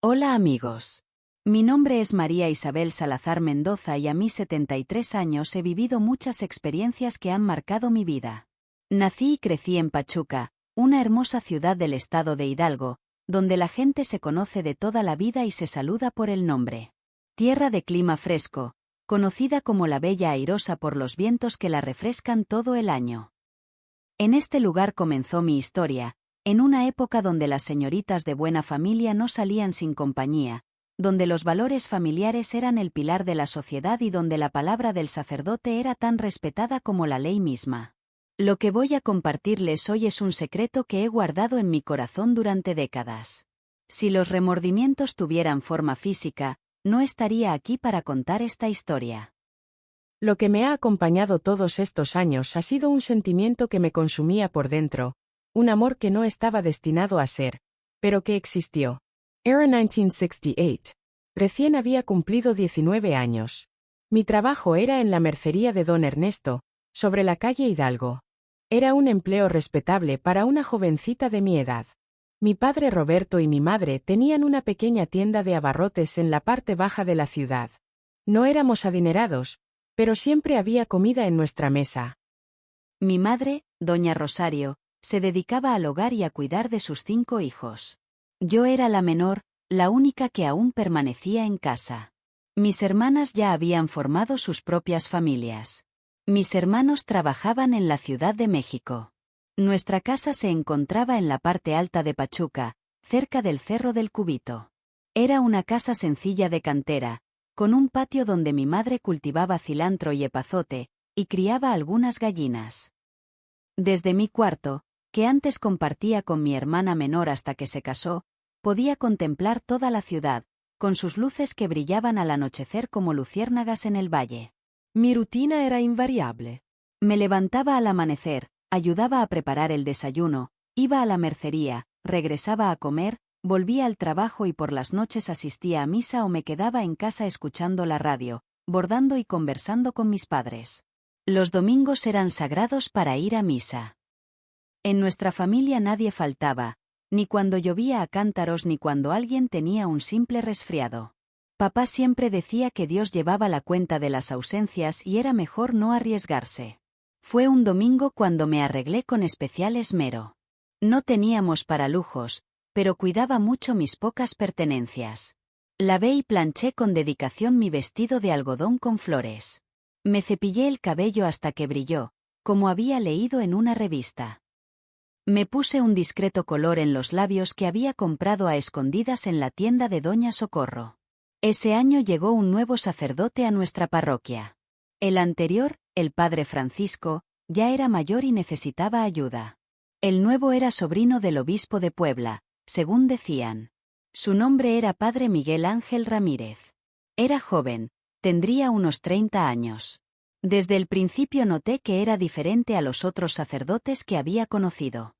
Hola amigos. Mi nombre es María Isabel Salazar Mendoza y a mis 73 años he vivido muchas experiencias que han marcado mi vida. Nací y crecí en Pachuca, una hermosa ciudad del estado de Hidalgo, donde la gente se conoce de toda la vida y se saluda por el nombre. Tierra de clima fresco, conocida como la Bella Airosa por los vientos que la refrescan todo el año. En este lugar comenzó mi historia, en una época donde las señoritas de buena familia no salían sin compañía, donde los valores familiares eran el pilar de la sociedad y donde la palabra del sacerdote era tan respetada como la ley misma. Lo que voy a compartirles hoy es un secreto que he guardado en mi corazón durante décadas. Si los remordimientos tuvieran forma física, no estaría aquí para contar esta historia. Lo que me ha acompañado todos estos años ha sido un sentimiento que me consumía por dentro, un amor que no estaba destinado a ser, pero que existió. Era 1968. Recién había cumplido 19 años. Mi trabajo era en la mercería de Don Ernesto, sobre la calle Hidalgo. Era un empleo respetable para una jovencita de mi edad. Mi padre Roberto y mi madre tenían una pequeña tienda de abarrotes en la parte baja de la ciudad. No éramos adinerados, pero siempre había comida en nuestra mesa. Mi madre, doña Rosario, se dedicaba al hogar y a cuidar de sus 5 hijos. Yo era la menor, la única que aún permanecía en casa. Mis hermanas ya habían formado sus propias familias. Mis hermanos trabajaban en la Ciudad de México. Nuestra casa se encontraba en la parte alta de Pachuca, cerca del Cerro del Cubito. Era una casa sencilla de cantera, con un patio donde mi madre cultivaba cilantro y epazote, y criaba algunas gallinas. Desde mi cuarto, que antes compartía con mi hermana menor hasta que se casó, podía contemplar toda la ciudad, con sus luces que brillaban al anochecer como luciérnagas en el valle. Mi rutina era invariable. Me levantaba al amanecer, ayudaba a preparar el desayuno, iba a la mercería, regresaba a comer, volvía al trabajo y por las noches asistía a misa o me quedaba en casa escuchando la radio, bordando y conversando con mis padres. Los domingos eran sagrados para ir a misa. En nuestra familia nadie faltaba, ni cuando llovía a cántaros ni cuando alguien tenía un simple resfriado. Papá siempre decía que Dios llevaba la cuenta de las ausencias y era mejor no arriesgarse. Fue un domingo cuando me arreglé con especial esmero. No teníamos para lujos, pero cuidaba mucho mis pocas pertenencias. Lavé y planché con dedicación mi vestido de algodón con flores. Me cepillé el cabello hasta que brilló, como había leído en una revista. Me puse un discreto color en los labios que había comprado a escondidas en la tienda de Doña Socorro. Ese año llegó un nuevo sacerdote a nuestra parroquia. El anterior, el padre Francisco, ya era mayor y necesitaba ayuda. El nuevo era sobrino del obispo de Puebla, según decían. Su nombre era padre Miguel Ángel Ramírez. Era joven, tendría unos 30 años. Desde el principio noté que era diferente a los otros sacerdotes que había conocido.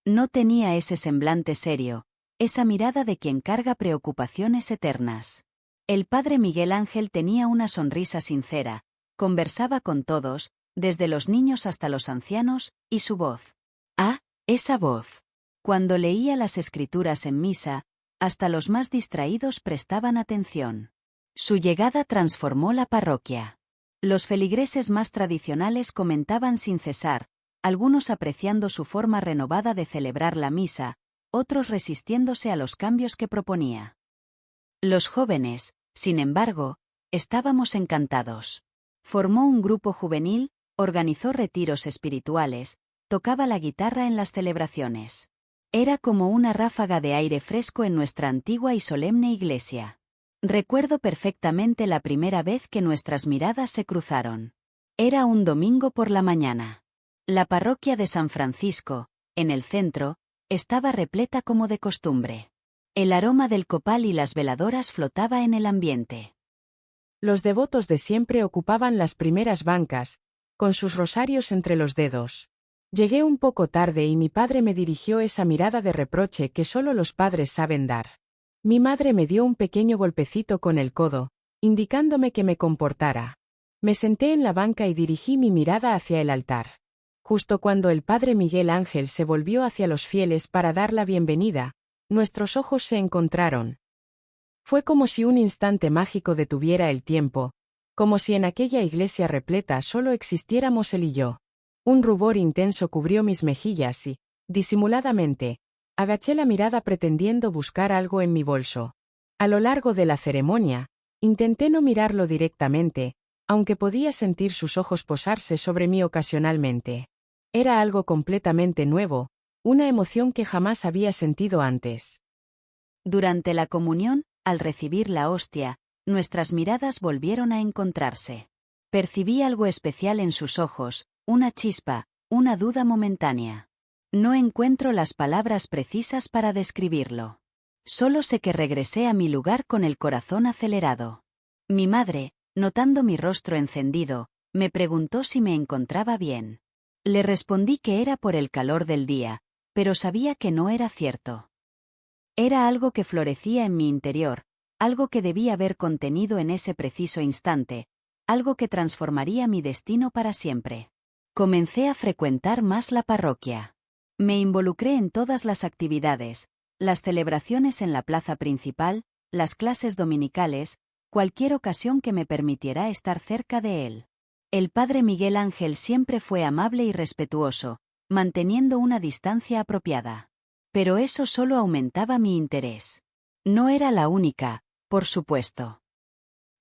No tenía ese semblante serio, esa mirada de quien carga preocupaciones eternas. El padre Miguel Ángel tenía una sonrisa sincera, conversaba con todos, desde los niños hasta los ancianos, y su voz. Ah, esa voz. Cuando leía las escrituras en misa, hasta los más distraídos prestaban atención. Su llegada transformó la parroquia. Los feligreses más tradicionales comentaban sin cesar, algunos apreciando su forma renovada de celebrar la misa, otros resistiéndose a los cambios que proponía. Los jóvenes, sin embargo, estábamos encantados. Formó un grupo juvenil, organizó retiros espirituales, tocaba la guitarra en las celebraciones. Era como una ráfaga de aire fresco en nuestra antigua y solemne iglesia. Recuerdo perfectamente la primera vez que nuestras miradas se cruzaron. Era un domingo por la mañana. La parroquia de San Francisco, en el centro, estaba repleta como de costumbre. El aroma del copal y las veladoras flotaba en el ambiente. Los devotos de siempre ocupaban las primeras bancas, con sus rosarios entre los dedos. Llegué un poco tarde y mi padre me dirigió esa mirada de reproche que solo los padres saben dar. Mi madre me dio un pequeño golpecito con el codo, indicándome que me comportara. Me senté en la banca y dirigí mi mirada hacia el altar. Justo cuando el padre Miguel Ángel se volvió hacia los fieles para dar la bienvenida, nuestros ojos se encontraron, Fue como si un instante mágico detuviera el tiempo, como si en aquella iglesia repleta solo existiéramos él y yo. Un rubor intenso cubrió mis mejillas y, disimuladamente, agaché la mirada pretendiendo buscar algo en mi bolso. A lo largo de la ceremonia, intenté no mirarlo directamente, aunque podía sentir sus ojos posarse sobre mí ocasionalmente. Era algo completamente nuevo, una emoción que jamás había sentido antes. Durante la comunión, al recibir la hostia, nuestras miradas volvieron a encontrarse. Percibí algo especial en sus ojos, una chispa, una duda momentánea. No encuentro las palabras precisas para describirlo. Solo sé que regresé a mi lugar con el corazón acelerado. Mi madre, notando mi rostro encendido, me preguntó si me encontraba bien. Le respondí que era por el calor del día, pero sabía que no era cierto. Era algo que florecía en mi interior, algo que debía haber contenido en ese preciso instante, algo que transformaría mi destino para siempre. Comencé a frecuentar más la parroquia. Me involucré en todas las actividades, las celebraciones en la plaza principal, las clases dominicales, cualquier ocasión que me permitiera estar cerca de él. El padre Miguel Ángel siempre fue amable y respetuoso, manteniendo una distancia apropiada. Pero eso solo aumentaba mi interés. No era la única, por supuesto.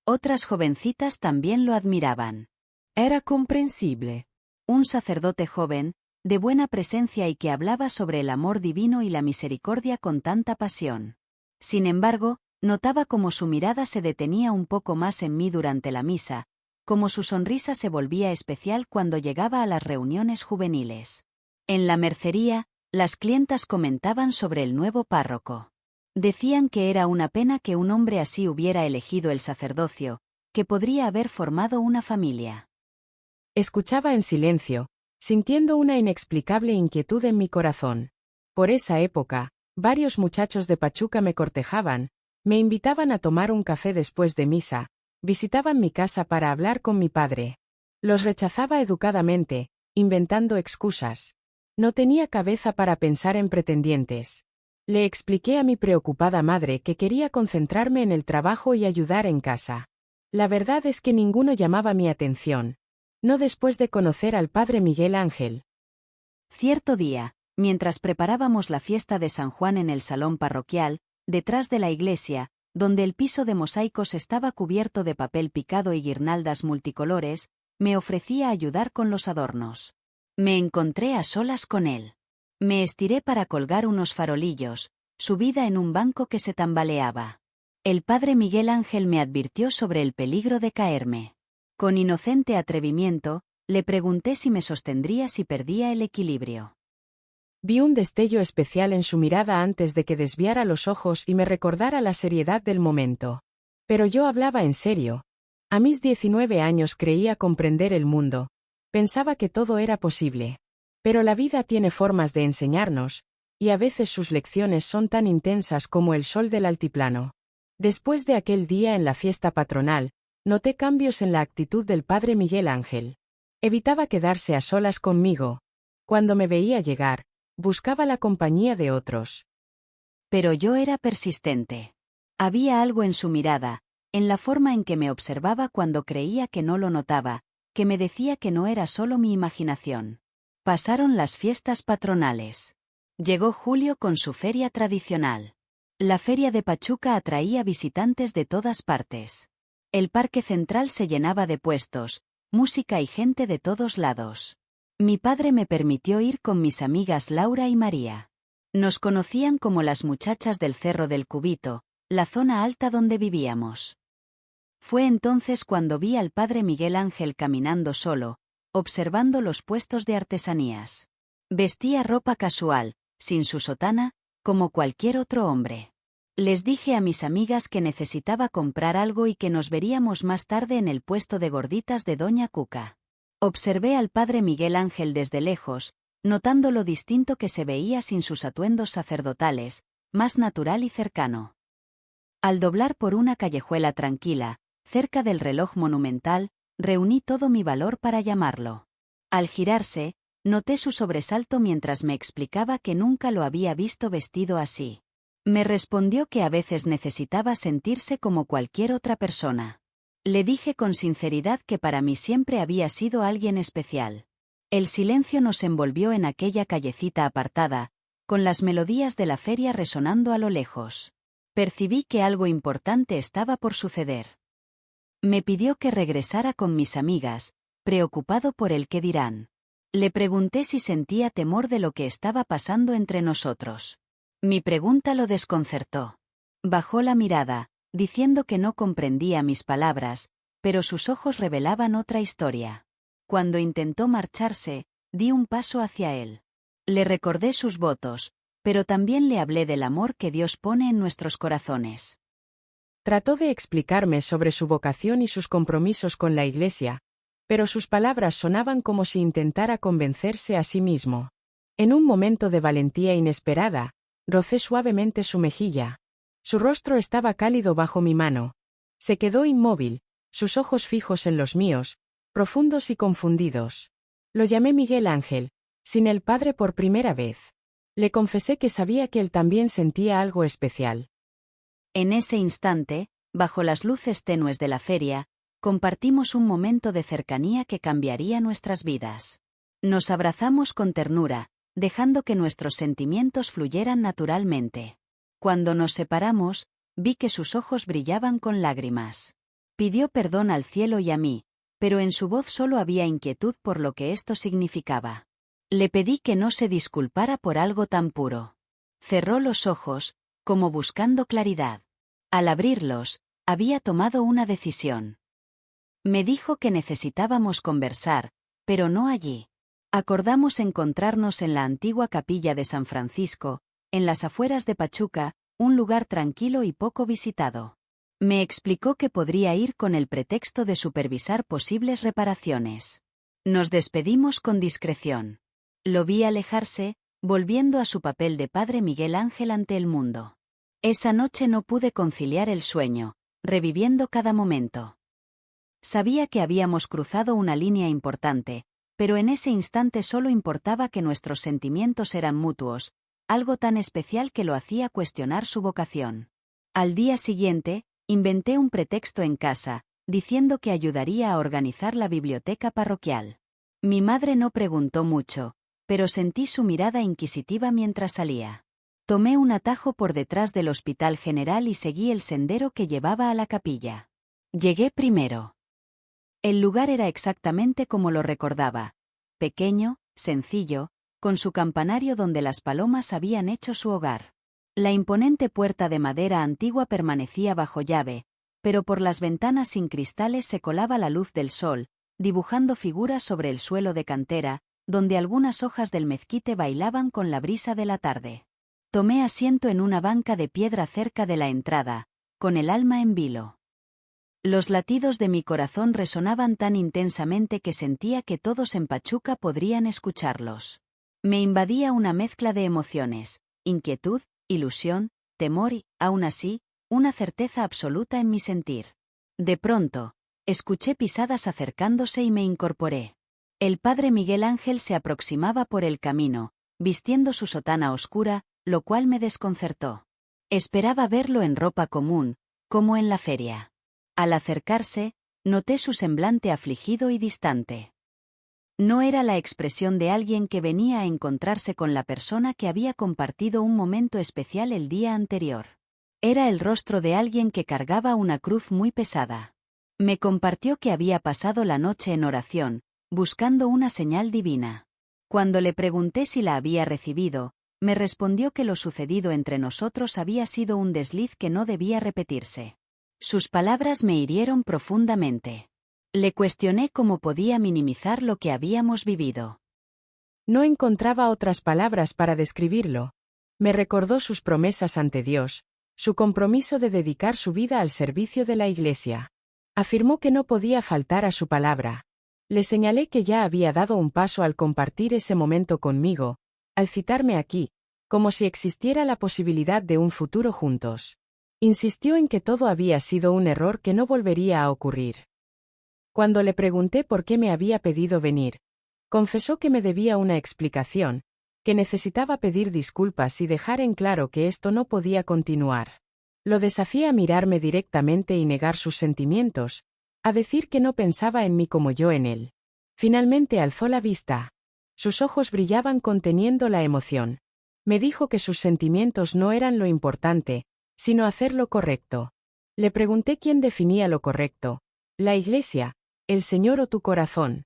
Otras jovencitas también lo admiraban. Era comprensible. Un sacerdote joven, de buena presencia y que hablaba sobre el amor divino y la misericordia con tanta pasión. Sin embargo, notaba cómo su mirada se detenía un poco más en mí durante la misa, cómo su sonrisa se volvía especial cuando llegaba a las reuniones juveniles. En la mercería, las clientas comentaban sobre el nuevo párroco. Decían que era una pena que un hombre así hubiera elegido el sacerdocio, que podría haber formado una familia. Escuchaba en silencio, sintiendo una inexplicable inquietud en mi corazón. Por esa época, varios muchachos de Pachuca me cortejaban, me invitaban a tomar un café después de misa, visitaban mi casa para hablar con mi padre. Los rechazaba educadamente, inventando excusas. No tenía cabeza para pensar en pretendientes. Le expliqué a mi preocupada madre que quería concentrarme en el trabajo y ayudar en casa. La verdad es que ninguno llamaba mi atención. No después de conocer al padre Miguel Ángel. Cierto día, mientras preparábamos la fiesta de San Juan en el salón parroquial, detrás de la iglesia, donde el piso de mosaicos estaba cubierto de papel picado y guirnaldas multicolores, me ofrecía ayudar con los adornos. Me encontré a solas con él. Me estiré para colgar unos farolillos, subida en un banco que se tambaleaba. El padre Miguel Ángel me advirtió sobre el peligro de caerme. Con inocente atrevimiento, le pregunté si me sostendría si perdía el equilibrio. Vi un destello especial en su mirada antes de que desviara los ojos y me recordara la seriedad del momento. Pero yo hablaba en serio. A mis 19 años creía comprender el mundo. Pensaba que todo era posible. Pero la vida tiene formas de enseñarnos, y a veces sus lecciones son tan intensas como el sol del altiplano. Después de aquel día en la fiesta patronal, noté cambios en la actitud del padre Miguel Ángel. Evitaba quedarse a solas conmigo. Cuando me veía llegar, buscaba la compañía de otros. Pero yo era persistente. Había algo en su mirada, en la forma en que me observaba cuando creía que no lo notaba, que me decía que no era solo mi imaginación. Pasaron las fiestas patronales. Llegó julio con su feria tradicional. La feria de Pachuca atraía visitantes de todas partes. El parque central se llenaba de puestos, música y gente de todos lados. Mi padre me permitió ir con mis amigas Laura y María. Nos conocían como las muchachas del Cerro del Cubito, la zona alta donde vivíamos. Fue entonces cuando vi al padre Miguel Ángel caminando solo, observando los puestos de artesanías. Vestía ropa casual, sin su sotana, como cualquier otro hombre. Les dije a mis amigas que necesitaba comprar algo y que nos veríamos más tarde en el puesto de gorditas de Doña Cuca. Observé al padre Miguel Ángel desde lejos, notando lo distinto que se veía sin sus atuendos sacerdotales, más natural y cercano. Al doblar por una callejuela tranquila, cerca del reloj monumental, reuní todo mi valor para llamarlo. Al girarse, noté su sobresalto mientras me explicaba que nunca lo había visto vestido así. Me respondió que a veces necesitaba sentirse como cualquier otra persona. Le dije con sinceridad que para mí siempre había sido alguien especial. El silencio nos envolvió en aquella callecita apartada, con las melodías de la feria resonando a lo lejos. Percibí que algo importante estaba por suceder. Me pidió que regresara con mis amigas, preocupado por el qué dirán. Le pregunté si sentía temor de lo que estaba pasando entre nosotros. Mi pregunta lo desconcertó. Bajó la mirada, diciendo que no comprendía mis palabras, pero sus ojos revelaban otra historia. Cuando intentó marcharse, di un paso hacia él. Le recordé sus votos, pero también le hablé del amor que Dios pone en nuestros corazones. Trató de explicarme sobre su vocación y sus compromisos con la Iglesia, pero sus palabras sonaban como si intentara convencerse a sí mismo. En un momento de valentía inesperada, rocé suavemente su mejilla. Su rostro estaba cálido bajo mi mano. Se quedó inmóvil, sus ojos fijos en los míos, profundos y confundidos. Lo llamé Miguel Ángel, sin el padre por primera vez. Le confesé que sabía que él también sentía algo especial. En ese instante, bajo las luces tenues de la feria, compartimos un momento de cercanía que cambiaría nuestras vidas. Nos abrazamos con ternura, dejando que nuestros sentimientos fluyeran naturalmente. Cuando nos separamos, vi que sus ojos brillaban con lágrimas. Pidió perdón al cielo y a mí, pero en su voz solo había inquietud por lo que esto significaba. Le pedí que no se disculpara por algo tan puro. Cerró los ojos, como buscando claridad. Al abrirlos, había tomado una decisión. Me dijo que necesitábamos conversar, pero no allí. Acordamos encontrarnos en la antigua capilla de San Francisco, en las afueras de Pachuca, un lugar tranquilo y poco visitado. Me explicó que podría ir con el pretexto de supervisar posibles reparaciones. Nos despedimos con discreción. Lo vi alejarse, volviendo a su papel de padre Miguel Ángel ante el mundo. Esa noche no pude conciliar el sueño, reviviendo cada momento. Sabía que habíamos cruzado una línea importante, pero en ese instante solo importaba que nuestros sentimientos eran mutuos, algo tan especial que lo hacía cuestionar su vocación. Al día siguiente, inventé un pretexto en casa, diciendo que ayudaría a organizar la biblioteca parroquial. Mi madre no preguntó mucho, pero sentí su mirada inquisitiva mientras salía. Tomé un atajo por detrás del Hospital General y seguí el sendero que llevaba a la capilla. Llegué primero. El lugar era exactamente como lo recordaba. Pequeño, sencillo, con su campanario donde las palomas habían hecho su hogar. La imponente puerta de madera antigua permanecía bajo llave, pero por las ventanas sin cristales se colaba la luz del sol, dibujando figuras sobre el suelo de cantera, donde algunas hojas del mezquite bailaban con la brisa de la tarde. Tomé asiento en una banca de piedra cerca de la entrada, con el alma en vilo. Los latidos de mi corazón resonaban tan intensamente que sentía que todos en Pachuca podrían escucharlos. Me invadía una mezcla de emociones, inquietud, ilusión, temor y, aún así, una certeza absoluta en mi sentir. De pronto, escuché pisadas acercándose y me incorporé. El padre Miguel Ángel se aproximaba por el camino, vistiendo su sotana oscura, lo cual me desconcertó. Esperaba verlo en ropa común, como en la feria. Al acercarse, noté su semblante afligido y distante. No era la expresión de alguien que venía a encontrarse con la persona que había compartido un momento especial el día anterior. Era el rostro de alguien que cargaba una cruz muy pesada. Me compartió que había pasado la noche en oración, buscando una señal divina. Cuando le pregunté si la había recibido, me respondió que lo sucedido entre nosotros había sido un desliz que no debía repetirse. Sus palabras me hirieron profundamente. Le cuestioné cómo podía minimizar lo que habíamos vivido. No encontraba otras palabras para describirlo. Me recordó sus promesas ante Dios, su compromiso de dedicar su vida al servicio de la Iglesia. Afirmó que no podía faltar a su palabra. Le señalé que ya había dado un paso al compartir ese momento conmigo, al citarme aquí, como si existiera la posibilidad de un futuro juntos. Insistió en que todo había sido un error que no volvería a ocurrir. Cuando le pregunté por qué me había pedido venir, confesó que me debía una explicación, que necesitaba pedir disculpas y dejar en claro que esto no podía continuar. Lo desafié a mirarme directamente y negar sus sentimientos, a decir que no pensaba en mí como yo en él. Finalmente alzó la vista. Sus ojos brillaban conteniendo la emoción. Me dijo que sus sentimientos no eran lo importante, sino hacer lo correcto. Le pregunté quién definía lo correcto, la Iglesia, el Señor o tu corazón.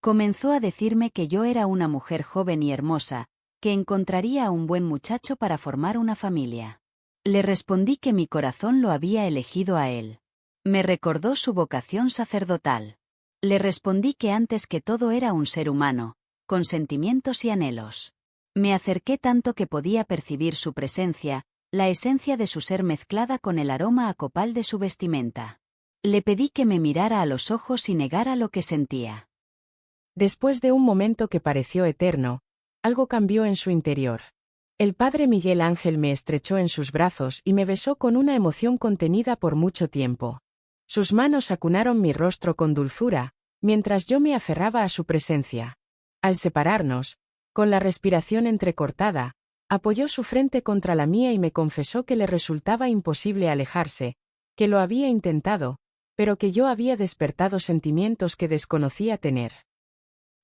Comenzó a decirme que yo era una mujer joven y hermosa, que encontraría a un buen muchacho para formar una familia. Le respondí que mi corazón lo había elegido a él. Me recordó su vocación sacerdotal. Le respondí que antes que todo era un ser humano, con sentimientos y anhelos. Me acerqué tanto que podía percibir su presencia, la esencia de su ser mezclada con el aroma a copal de su vestimenta. Le pedí que me mirara a los ojos y negara lo que sentía. Después de un momento que pareció eterno, algo cambió en su interior. El padre Miguel Ángel me estrechó en sus brazos y me besó con una emoción contenida por mucho tiempo. Sus manos acunaron mi rostro con dulzura, mientras yo me aferraba a su presencia. Al separarnos, con la respiración entrecortada, apoyó su frente contra la mía y me confesó que le resultaba imposible alejarse, que lo había intentado, pero que yo había despertado sentimientos que desconocía tener.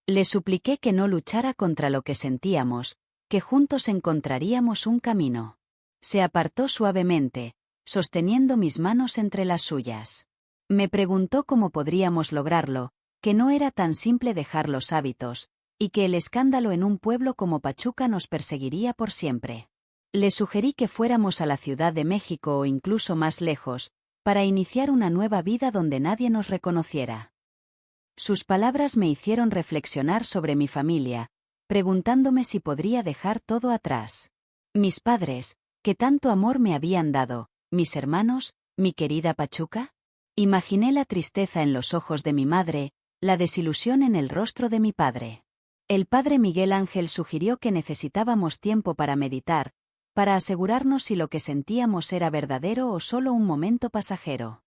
Le supliqué que no luchara contra lo que sentíamos, que juntos encontraríamos un camino. Se apartó suavemente, sosteniendo mis manos entre las suyas. Me preguntó cómo podríamos lograrlo, que no era tan simple dejar los hábitos, y que el escándalo en un pueblo como Pachuca nos perseguiría por siempre. Le sugerí que fuéramos a la Ciudad de México o incluso más lejos, para iniciar una nueva vida donde nadie nos reconociera. Sus palabras me hicieron reflexionar sobre mi familia, preguntándome si podría dejar todo atrás. Mis padres, que tanto amor me habían dado, mis hermanos, mi querida Pachuca. Imaginé la tristeza en los ojos de mi madre, la desilusión en el rostro de mi padre. El padre Miguel Ángel sugirió que necesitábamos tiempo para meditar, para asegurarnos si lo que sentíamos era verdadero o solo un momento pasajero.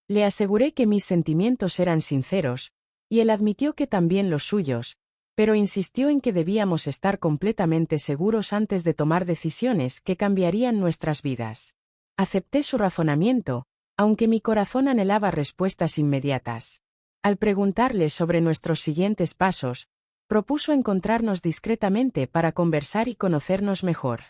Le aseguré que mis sentimientos eran sinceros, y él admitió que también los suyos, pero insistió en que debíamos estar completamente seguros antes de tomar decisiones que cambiarían nuestras vidas. Acepté su razonamiento, aunque mi corazón anhelaba respuestas inmediatas. Al preguntarle sobre nuestros siguientes pasos, propuso encontrarnos discretamente para conversar y conocernos mejor.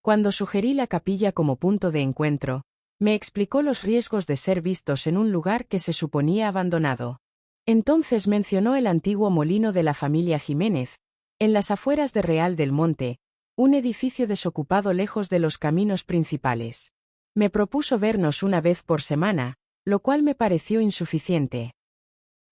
Cuando sugerí la capilla como punto de encuentro, me explicó los riesgos de ser vistos en un lugar que se suponía abandonado. Entonces mencionó el antiguo molino de la familia Jiménez, en las afueras de Real del Monte, un edificio desocupado lejos de los caminos principales. Me propuso vernos una vez por semana, lo cual me pareció insuficiente.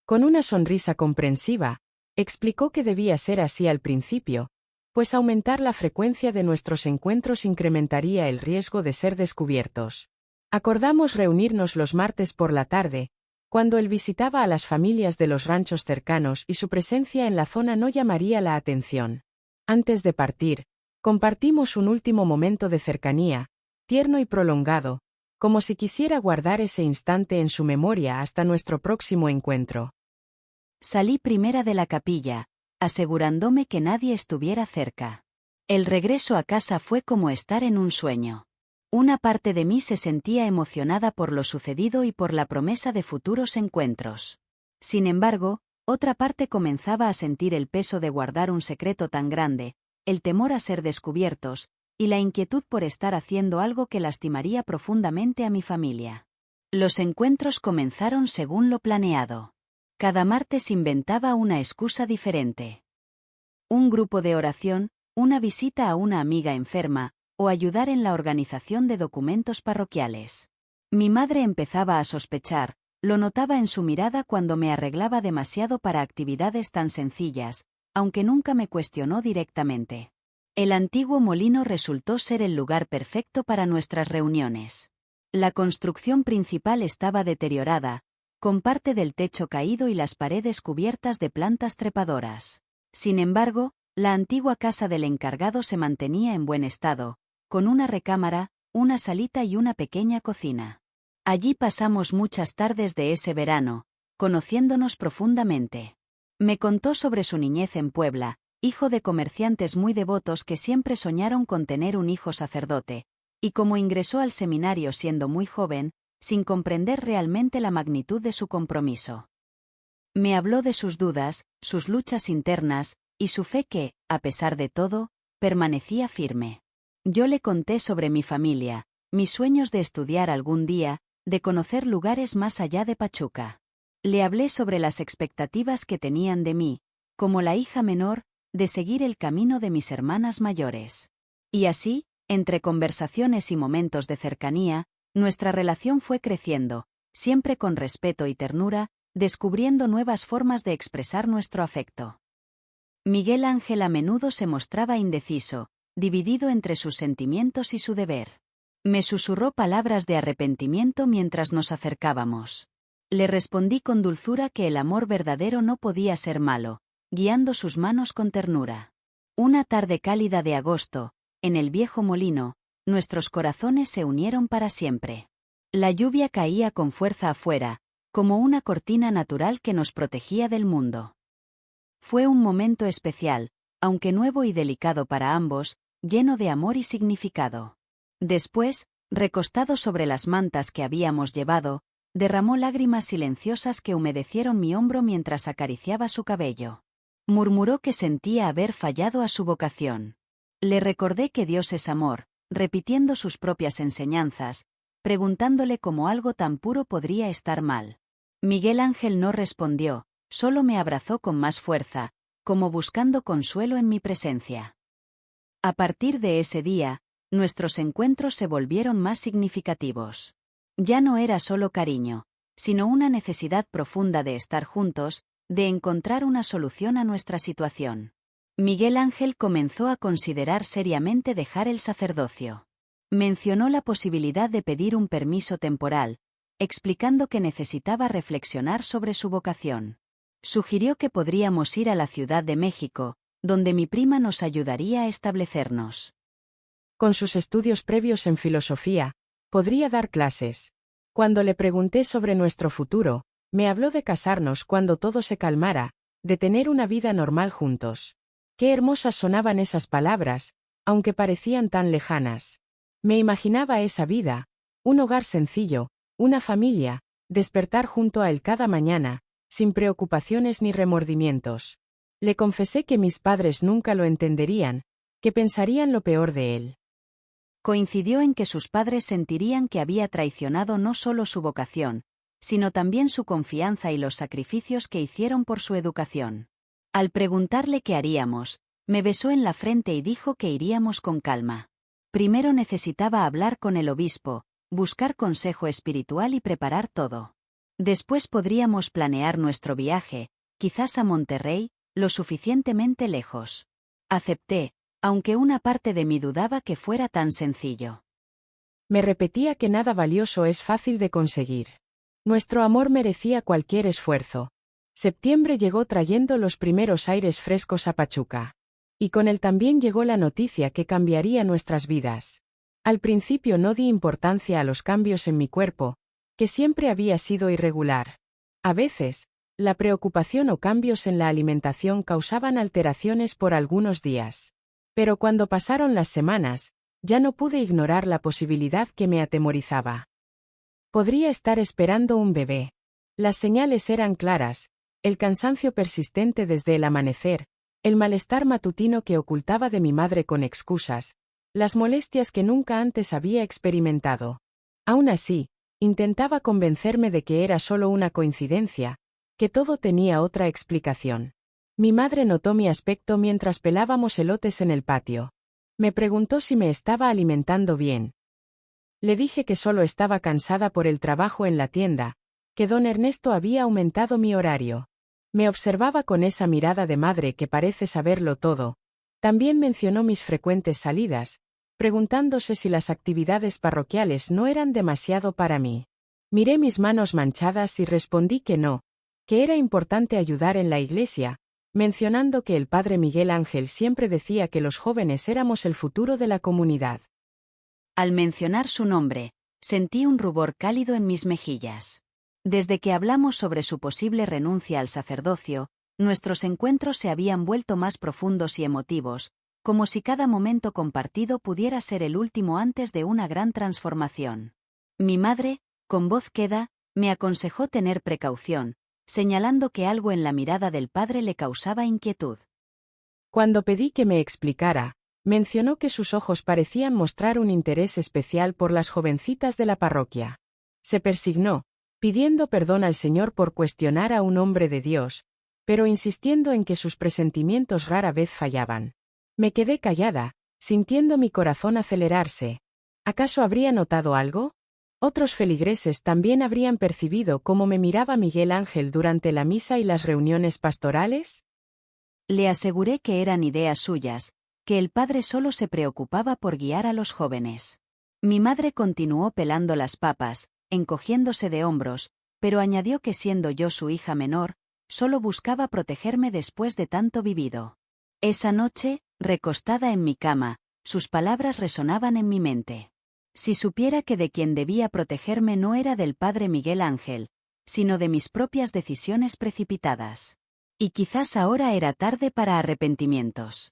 Con una sonrisa comprensiva, explicó que debía ser así al principio, pues aumentar la frecuencia de nuestros encuentros incrementaría el riesgo de ser descubiertos. Acordamos reunirnos los martes por la tarde, cuando él visitaba a las familias de los ranchos cercanos y su presencia en la zona no llamaría la atención. Antes de partir, compartimos un último momento de cercanía, tierno y prolongado, como si quisiera guardar ese instante en su memoria hasta nuestro próximo encuentro. Salí primera de la capilla, asegurándome que nadie estuviera cerca. El regreso a casa fue como estar en un sueño. Una parte de mí se sentía emocionada por lo sucedido y por la promesa de futuros encuentros. Sin embargo, otra parte comenzaba a sentir el peso de guardar un secreto tan grande, el temor a ser descubiertos, y la inquietud por estar haciendo algo que lastimaría profundamente a mi familia. Los encuentros comenzaron según lo planeado. Cada martes inventaba una excusa diferente. Un grupo de oración, una visita a una amiga enferma, o ayudar en la organización de documentos parroquiales. Mi madre empezaba a sospechar, lo notaba en su mirada cuando me arreglaba demasiado para actividades tan sencillas, aunque nunca me cuestionó directamente. El antiguo molino resultó ser el lugar perfecto para nuestras reuniones. La construcción principal estaba deteriorada, con parte del techo caído y las paredes cubiertas de plantas trepadoras. Sin embargo, la antigua casa del encargado se mantenía en buen estado, con una recámara, una salita y una pequeña cocina. Allí pasamos muchas tardes de ese verano, conociéndonos profundamente. Me contó sobre su niñez en Puebla, hijo de comerciantes muy devotos que siempre soñaron con tener un hijo sacerdote, y como ingresó al seminario siendo muy joven, sin comprender realmente la magnitud de su compromiso. Me habló de sus dudas, sus luchas internas, y su fe que, a pesar de todo, permanecía firme. Yo le conté sobre mi familia, mis sueños de estudiar algún día, de conocer lugares más allá de Pachuca. Le hablé sobre las expectativas que tenían de mí, como la hija menor, de seguir el camino de mis hermanas mayores. Y así, entre conversaciones y momentos de cercanía, nuestra relación fue creciendo, siempre con respeto y ternura, descubriendo nuevas formas de expresar nuestro afecto. Miguel Ángel a menudo se mostraba indeciso, dividido entre sus sentimientos y su deber. Me susurró palabras de arrepentimiento mientras nos acercábamos. Le respondí con dulzura que el amor verdadero no podía ser malo, guiando sus manos con ternura. Una tarde cálida de agosto, en el viejo molino, nuestros corazones se unieron para siempre. La lluvia caía con fuerza afuera, como una cortina natural que nos protegía del mundo. Fue un momento especial, aunque nuevo y delicado para ambos, lleno de amor y significado. Después, recostado sobre las mantas que habíamos llevado, derramó lágrimas silenciosas que humedecieron mi hombro mientras acariciaba su cabello. Murmuró que sentía haber fallado a su vocación. Le recordé que Dios es amor, repitiendo sus propias enseñanzas, preguntándole cómo algo tan puro podría estar mal. Miguel Ángel no respondió, solo me abrazó con más fuerza, como buscando consuelo en mi presencia. A partir de ese día, nuestros encuentros se volvieron más significativos. Ya no era solo cariño, sino una necesidad profunda de estar juntos, de encontrar una solución a nuestra situación. Miguel Ángel comenzó a considerar seriamente dejar el sacerdocio. Mencionó la posibilidad de pedir un permiso temporal, explicando que necesitaba reflexionar sobre su vocación. Sugirió que podríamos ir a la Ciudad de México, donde mi prima nos ayudaría a establecernos. Con sus estudios previos en filosofía, podría dar clases. Cuando le pregunté sobre nuestro futuro, me habló de casarnos cuando todo se calmara, de tener una vida normal juntos. Qué hermosas sonaban esas palabras, aunque parecían tan lejanas. Me imaginaba esa vida, un hogar sencillo, una familia, despertar junto a él cada mañana, sin preocupaciones ni remordimientos. Le confesé que mis padres nunca lo entenderían, que pensarían lo peor de él. Coincidió en que sus padres sentirían que había traicionado no solo su vocación, sino también su confianza y los sacrificios que hicieron por su educación. Al preguntarle qué haríamos, me besó en la frente y dijo que iríamos con calma. Primero necesitaba hablar con el obispo, buscar consejo espiritual y preparar todo. Después podríamos planear nuestro viaje, quizás a Monterrey, lo suficientemente lejos. Acepté, aunque una parte de mí dudaba que fuera tan sencillo. Me repetía que nada valioso es fácil de conseguir. Nuestro amor merecía cualquier esfuerzo. Septiembre llegó trayendo los primeros aires frescos a Pachuca. Y con él también llegó la noticia que cambiaría nuestras vidas. Al principio no di importancia a los cambios en mi cuerpo, que siempre había sido irregular. A veces, la preocupación o cambios en la alimentación causaban alteraciones por algunos días. Pero cuando pasaron las semanas, ya no pude ignorar la posibilidad que me atemorizaba. Podría estar esperando un bebé. Las señales eran claras, el cansancio persistente desde el amanecer, el malestar matutino que ocultaba de mi madre con excusas, las molestias que nunca antes había experimentado. Aún así, intentaba convencerme de que era solo una coincidencia, que todo tenía otra explicación. Mi madre notó mi aspecto mientras pelábamos elotes en el patio. Me preguntó si me estaba alimentando bien. Le dije que solo estaba cansada por el trabajo en la tienda, que don Ernesto había aumentado mi horario. Me observaba con esa mirada de madre que parece saberlo todo. También mencionó mis frecuentes salidas, preguntándose si las actividades parroquiales no eran demasiado para mí. Miré mis manos manchadas y respondí que no, que era importante ayudar en la iglesia, mencionando que el padre Miguel Ángel siempre decía que los jóvenes éramos el futuro de la comunidad. Al mencionar su nombre, sentí un rubor cálido en mis mejillas. Desde que hablamos sobre su posible renuncia al sacerdocio, Nuestros encuentros se habían vuelto más profundos y emotivos, como si cada momento compartido pudiera ser el último antes de una gran transformación. Mi madre, con voz queda, me aconsejó tener precaución, señalando que algo en la mirada del padre le causaba inquietud. Cuando pedí que me explicara, mencionó que sus ojos parecían mostrar un interés especial por las jovencitas de la parroquia. Se persignó, pidiendo perdón al Señor por cuestionar a un hombre de Dios, pero insistiendo en que sus presentimientos rara vez fallaban. Me quedé callada, sintiendo mi corazón acelerarse. ¿Acaso habría notado algo? ¿Otros feligreses también habrían percibido cómo me miraba Miguel Ángel durante la misa y las reuniones pastorales? Le aseguré que eran ideas suyas, que el padre solo se preocupaba por guiar a los jóvenes. Mi madre continuó pelando las papas, encogiéndose de hombros, pero añadió que siendo yo su hija menor, solo buscaba protegerme después de tanto vivido. Esa noche, recostada en mi cama, sus palabras resonaban en mi mente. Si supiera que de quien debía protegerme no era del padre Miguel Ángel, sino de mis propias decisiones precipitadas. Y quizás ahora era tarde para arrepentimientos.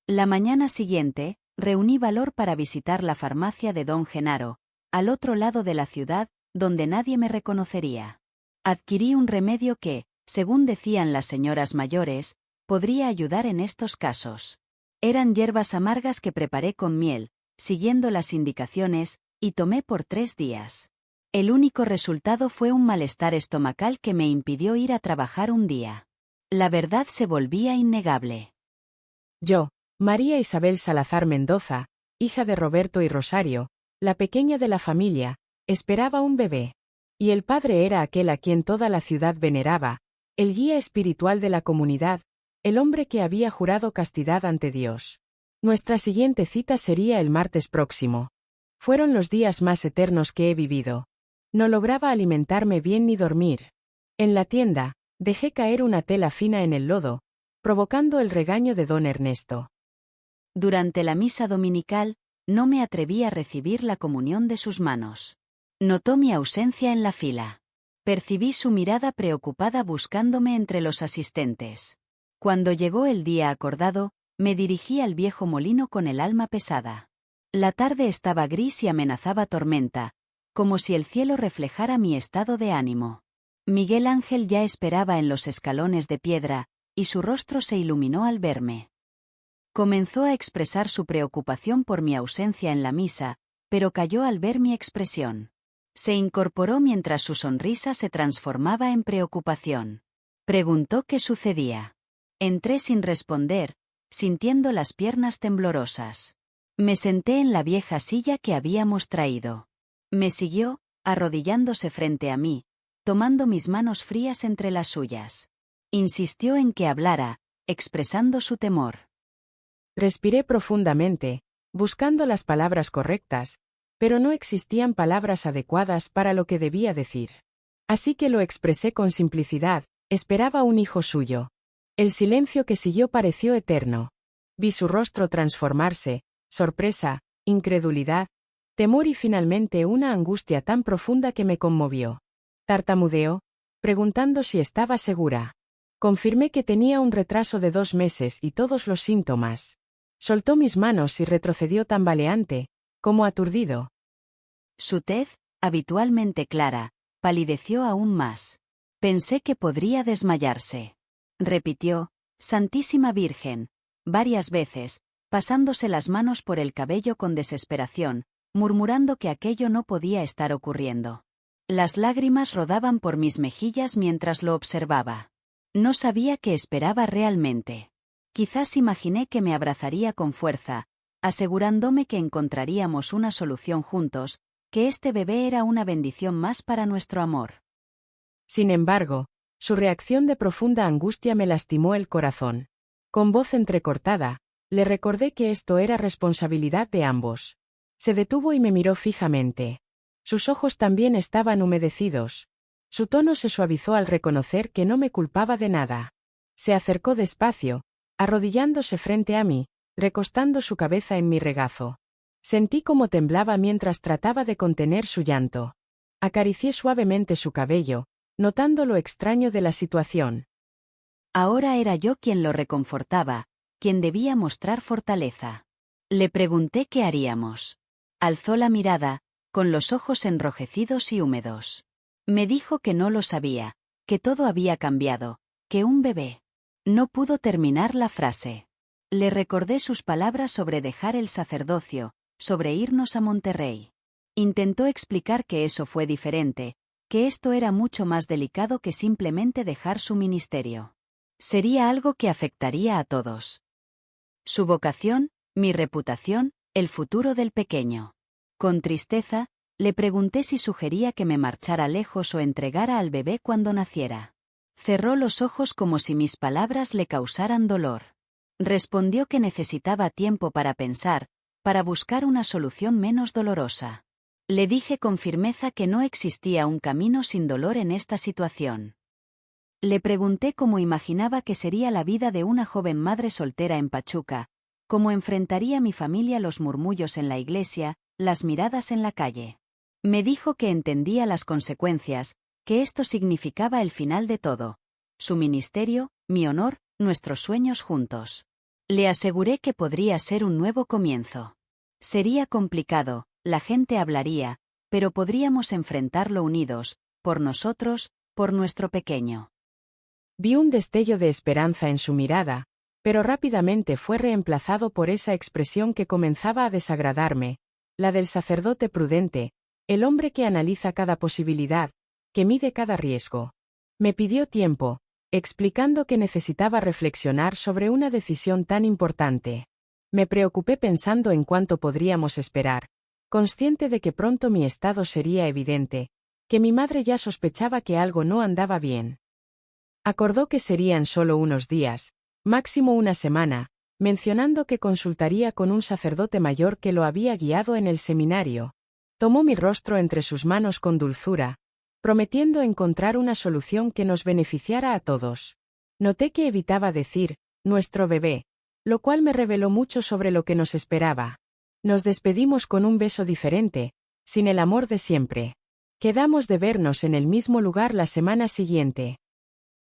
La mañana siguiente, reuní valor para visitar la farmacia de don Genaro, al otro lado de la ciudad, donde nadie me reconocería. Adquirí un remedio que, según decían las señoras mayores, podría ayudar en estos casos. Eran hierbas amargas que preparé con miel, siguiendo las indicaciones, y tomé por 3 días. El único resultado fue un malestar estomacal que me impidió ir a trabajar un día. La verdad se volvía innegable. Yo, María Isabel Salazar Mendoza, hija de Roberto y Rosario, la pequeña de la familia, esperaba un bebé. Y el padre era aquel a quien toda la ciudad veneraba, el guía espiritual de la comunidad, el hombre que había jurado castidad ante Dios. Nuestra siguiente cita sería el martes próximo. Fueron los días más eternos que he vivido. No lograba alimentarme bien ni dormir. En la tienda, dejé caer una tela fina en el lodo, provocando el regaño de don Ernesto. Durante la misa dominical, no me atreví a recibir la comunión de sus manos. Notó mi ausencia en la fila. Percibí su mirada preocupada buscándome entre los asistentes. Cuando llegó el día acordado, me dirigí al viejo molino con el alma pesada. La tarde estaba gris y amenazaba tormenta, como si el cielo reflejara mi estado de ánimo. Miguel Ángel ya esperaba en los escalones de piedra, y su rostro se iluminó al verme. Comenzó a expresar su preocupación por mi ausencia en la misa, pero calló al ver mi expresión. Se incorporó mientras su sonrisa se transformaba en preocupación. Preguntó qué sucedía. Entré sin responder, sintiendo las piernas temblorosas. Me senté en la vieja silla que habíamos traído. Me siguió, arrodillándose frente a mí, tomando mis manos frías entre las suyas. Insistió en que hablara, expresando su temor. Respiré profundamente, buscando las palabras correctas, pero no existían palabras adecuadas para lo que debía decir. Así que lo expresé con simplicidad, esperaba un hijo suyo. El silencio que siguió pareció eterno. Vi su rostro transformarse, sorpresa, incredulidad, temor y finalmente una angustia tan profunda que me conmovió. Tartamudeó, preguntando si estaba segura. Confirmé que tenía un retraso de 2 meses y todos los síntomas. Soltó mis manos y retrocedió tambaleante, como aturdido. Su tez, habitualmente clara, palideció aún más. Pensé que podría desmayarse. Repitió, Santísima Virgen, varias veces, pasándose las manos por el cabello con desesperación, murmurando que aquello no podía estar ocurriendo. Las lágrimas rodaban por mis mejillas mientras lo observaba. No sabía qué esperaba realmente. Quizás imaginé que me abrazaría con fuerza, asegurándome que encontraríamos una solución juntos, que este bebé era una bendición más para nuestro amor. Sin embargo, su reacción de profunda angustia me lastimó el corazón. Con voz entrecortada, le recordé que esto era responsabilidad de ambos. Se detuvo y me miró fijamente. Sus ojos también estaban humedecidos. Su tono se suavizó al reconocer que no me culpaba de nada. Se acercó despacio, arrodillándose frente a mí, recostando su cabeza en mi regazo. Sentí cómo temblaba mientras trataba de contener su llanto. Acaricié suavemente su cabello, notando lo extraño de la situación. Ahora era yo quien lo reconfortaba, quien debía mostrar fortaleza. Le pregunté qué haríamos. Alzó la mirada, con los ojos enrojecidos y húmedos. Me dijo que no lo sabía, que todo había cambiado, que un bebé. No pudo terminar la frase. Le recordé sus palabras sobre dejar el sacerdocio, sobre irnos a Monterrey. Intentó explicar que eso fue diferente, que esto era mucho más delicado que simplemente dejar su ministerio. Sería algo que afectaría a todos. Su vocación, mi reputación, el futuro del pequeño. Con tristeza, le pregunté si sugería que me marchara lejos o entregara al bebé cuando naciera. Cerró los ojos como si mis palabras le causaran dolor. Respondió que necesitaba tiempo para pensar, para buscar una solución menos dolorosa. Le dije con firmeza que no existía un camino sin dolor en esta situación. Le pregunté cómo imaginaba que sería la vida de una joven madre soltera en Pachuca, cómo enfrentaría mi familia los murmullos en la iglesia, las miradas en la calle. Me dijo que entendía las consecuencias, que esto significaba el final de todo. Su ministerio, mi honor, nuestros sueños juntos. Le aseguré que podría ser un nuevo comienzo. Sería complicado, la gente hablaría, pero podríamos enfrentarlo unidos, por nosotros, por nuestro pequeño. Vi un destello de esperanza en su mirada, pero rápidamente fue reemplazado por esa expresión que comenzaba a desagradarme, la del sacerdote prudente, el hombre que analiza cada posibilidad, que mide cada riesgo. Me pidió tiempo, explicando que necesitaba reflexionar sobre una decisión tan importante. Me preocupé pensando en cuánto podríamos esperar, consciente de que pronto mi estado sería evidente, que mi madre ya sospechaba que algo no andaba bien. Acordó que serían solo unos días, máximo una semana, mencionando que consultaría con un sacerdote mayor que lo había guiado en el seminario. Tomó mi rostro entre sus manos con dulzura, prometiendo encontrar una solución que nos beneficiara a todos. Noté que evitaba decir, nuestro bebé, lo cual me reveló mucho sobre lo que nos esperaba. Nos despedimos con un beso diferente, sin el amor de siempre. Quedamos de vernos en el mismo lugar la semana siguiente.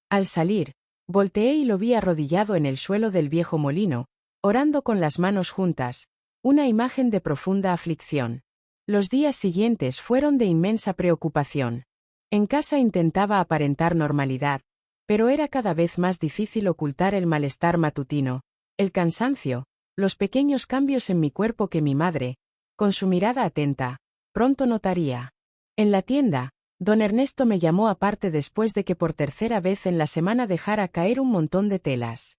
Al salir, volteé y lo vi arrodillado en el suelo del viejo molino, orando con las manos juntas, una imagen de profunda aflicción. Los días siguientes fueron de inmensa preocupación. En casa intentaba aparentar normalidad, pero era cada vez más difícil ocultar el malestar matutino, el cansancio, los pequeños cambios en mi cuerpo que mi madre, con su mirada atenta, pronto notaría. En la tienda, don Ernesto me llamó aparte después de que por tercera vez en la semana dejara caer un montón de telas.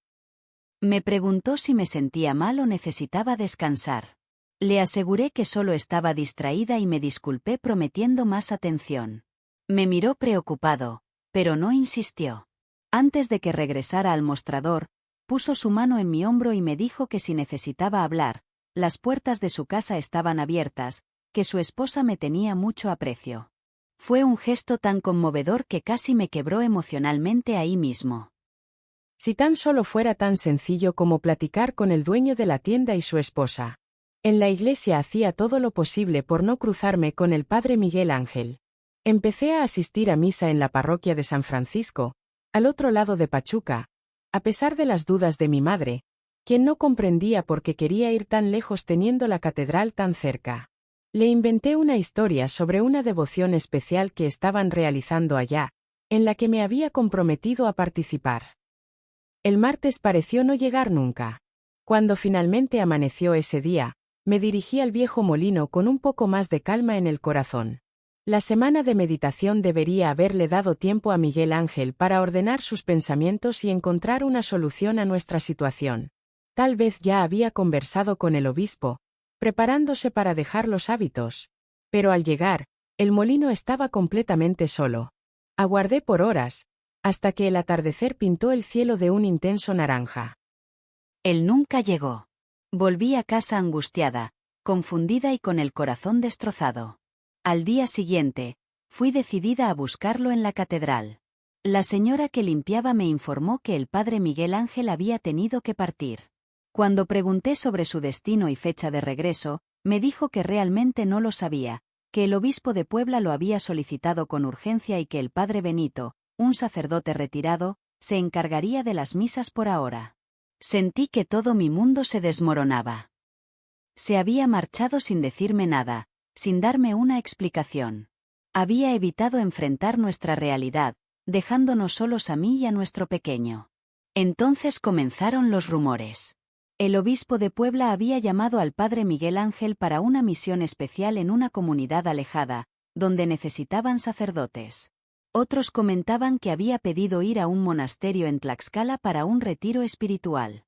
Me preguntó si me sentía mal o necesitaba descansar. Le aseguré que solo estaba distraída y me disculpé prometiendo más atención. Me miró preocupado, pero no insistió. Antes de que regresara al mostrador, puso su mano en mi hombro y me dijo que si necesitaba hablar, las puertas de su casa estaban abiertas, que su esposa me tenía mucho aprecio. Fue un gesto tan conmovedor que casi me quebró emocionalmente ahí mismo. Si tan solo fuera tan sencillo como platicar con el dueño de la tienda y su esposa. En la iglesia hacía todo lo posible por no cruzarme con el padre Miguel Ángel. Empecé a asistir a misa en la parroquia de San Francisco, al otro lado de Pachuca, a pesar de las dudas de mi madre, quien no comprendía por qué quería ir tan lejos teniendo la catedral tan cerca. Le inventé una historia sobre una devoción especial que estaban realizando allá, en la que me había comprometido a participar. El martes pareció no llegar nunca. Cuando finalmente amaneció ese día, me dirigí al viejo molino con un poco más de calma en el corazón. La semana de meditación debería haberle dado tiempo a Miguel Ángel para ordenar sus pensamientos y encontrar una solución a nuestra situación. Tal vez ya había conversado con el obispo, preparándose para dejar los hábitos. Pero al llegar, el molino estaba completamente solo. Aguardé por horas, hasta que el atardecer pintó el cielo de un intenso naranja. Él nunca llegó. Volví a casa angustiada, confundida y con el corazón destrozado. Al día siguiente, fui decidida a buscarlo en la catedral. La señora que limpiaba me informó que el padre Miguel Ángel había tenido que partir. Cuando pregunté sobre su destino y fecha de regreso, me dijo que realmente no lo sabía, que el obispo de Puebla lo había solicitado con urgencia y que el padre Benito, un sacerdote retirado, se encargaría de las misas por ahora. Sentí que todo mi mundo se desmoronaba. Se había marchado sin decirme nada, sin darme una explicación. Había evitado enfrentar nuestra realidad, dejándonos solos a mí y a nuestro pequeño. Entonces comenzaron los rumores. El obispo de Puebla había llamado al padre Miguel Ángel para una misión especial en una comunidad alejada, donde necesitaban sacerdotes. Otros comentaban que había pedido ir a un monasterio en Tlaxcala para un retiro espiritual.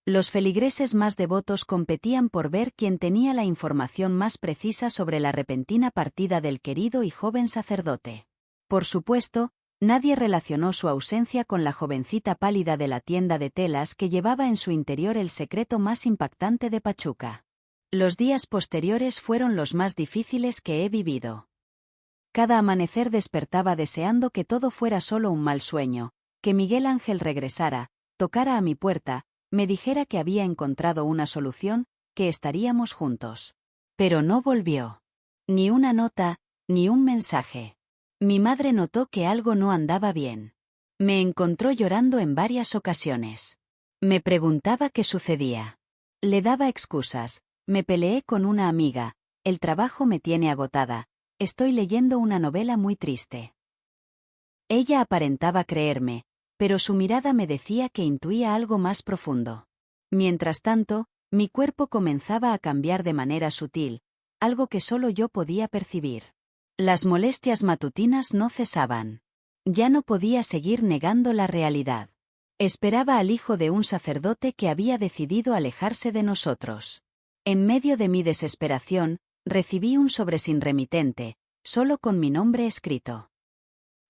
Los feligreses más devotos competían por ver quién tenía la información más precisa sobre la repentina partida del querido y joven sacerdote. Por supuesto, nadie relacionó su ausencia con la jovencita pálida de la tienda de telas que llevaba en su interior el secreto más impactante de Pachuca. Los días posteriores fueron los más difíciles que he vivido. Cada amanecer despertaba deseando que todo fuera solo un mal sueño, que Miguel Ángel regresara, tocara a mi puerta, me dijera que había encontrado una solución, que estaríamos juntos. Pero no volvió. Ni una nota, ni un mensaje. Mi madre notó que algo no andaba bien. Me encontró llorando en varias ocasiones. Me preguntaba qué sucedía. Le daba excusas, me peleé con una amiga, el trabajo me tiene agotada, estoy leyendo una novela muy triste. Ella aparentaba creerme, pero su mirada me decía que intuía algo más profundo. Mientras tanto, mi cuerpo comenzaba a cambiar de manera sutil, algo que solo yo podía percibir. Las molestias matutinas no cesaban. Ya no podía seguir negando la realidad. Esperaba al hijo de un sacerdote que había decidido alejarse de nosotros. En medio de mi desesperación, recibí un sobre sin remitente, solo con mi nombre escrito.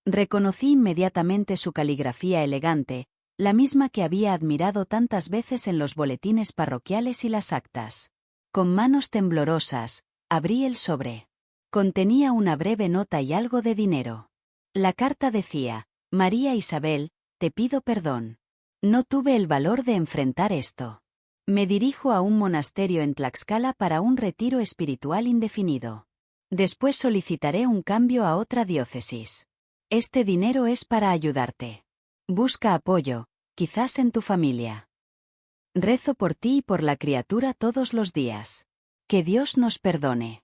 Reconocí inmediatamente su caligrafía elegante, la misma que había admirado tantas veces en los boletines parroquiales y las actas. Con manos temblorosas, abrí el sobre. Contenía una breve nota y algo de dinero. La carta decía: María Isabel, te pido perdón. No tuve el valor de enfrentar esto. Me dirijo a un monasterio en Tlaxcala para un retiro espiritual indefinido. Después solicitaré un cambio a otra diócesis. Este dinero es para ayudarte. Busca apoyo, quizás en tu familia. Rezo por ti y por la criatura todos los días. Que Dios nos perdone.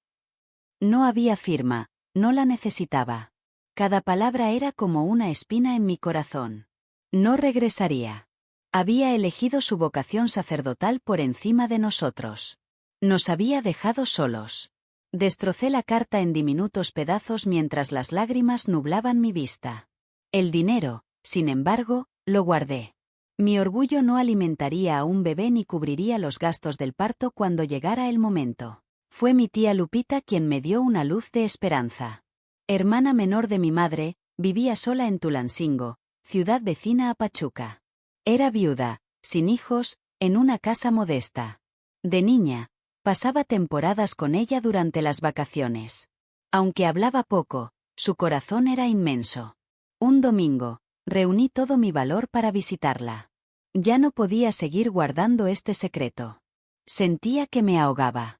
No había firma, no la necesitaba. Cada palabra era como una espina en mi corazón. No regresaría. Había elegido su vocación sacerdotal por encima de nosotros. Nos había dejado solos. Destrocé la carta en diminutos pedazos mientras las lágrimas nublaban mi vista. El dinero, sin embargo, lo guardé. Mi orgullo no alimentaría a un bebé ni cubriría los gastos del parto cuando llegara el momento. Fue mi tía Lupita quien me dio una luz de esperanza. Hermana menor de mi madre, vivía sola en Tulancingo, ciudad vecina a Pachuca. Era viuda, sin hijos, en una casa modesta. De niña, pasaba temporadas con ella durante las vacaciones. Aunque hablaba poco, su corazón era inmenso. Un domingo, reuní todo mi valor para visitarla. Ya no podía seguir guardando este secreto. Sentía que me ahogaba.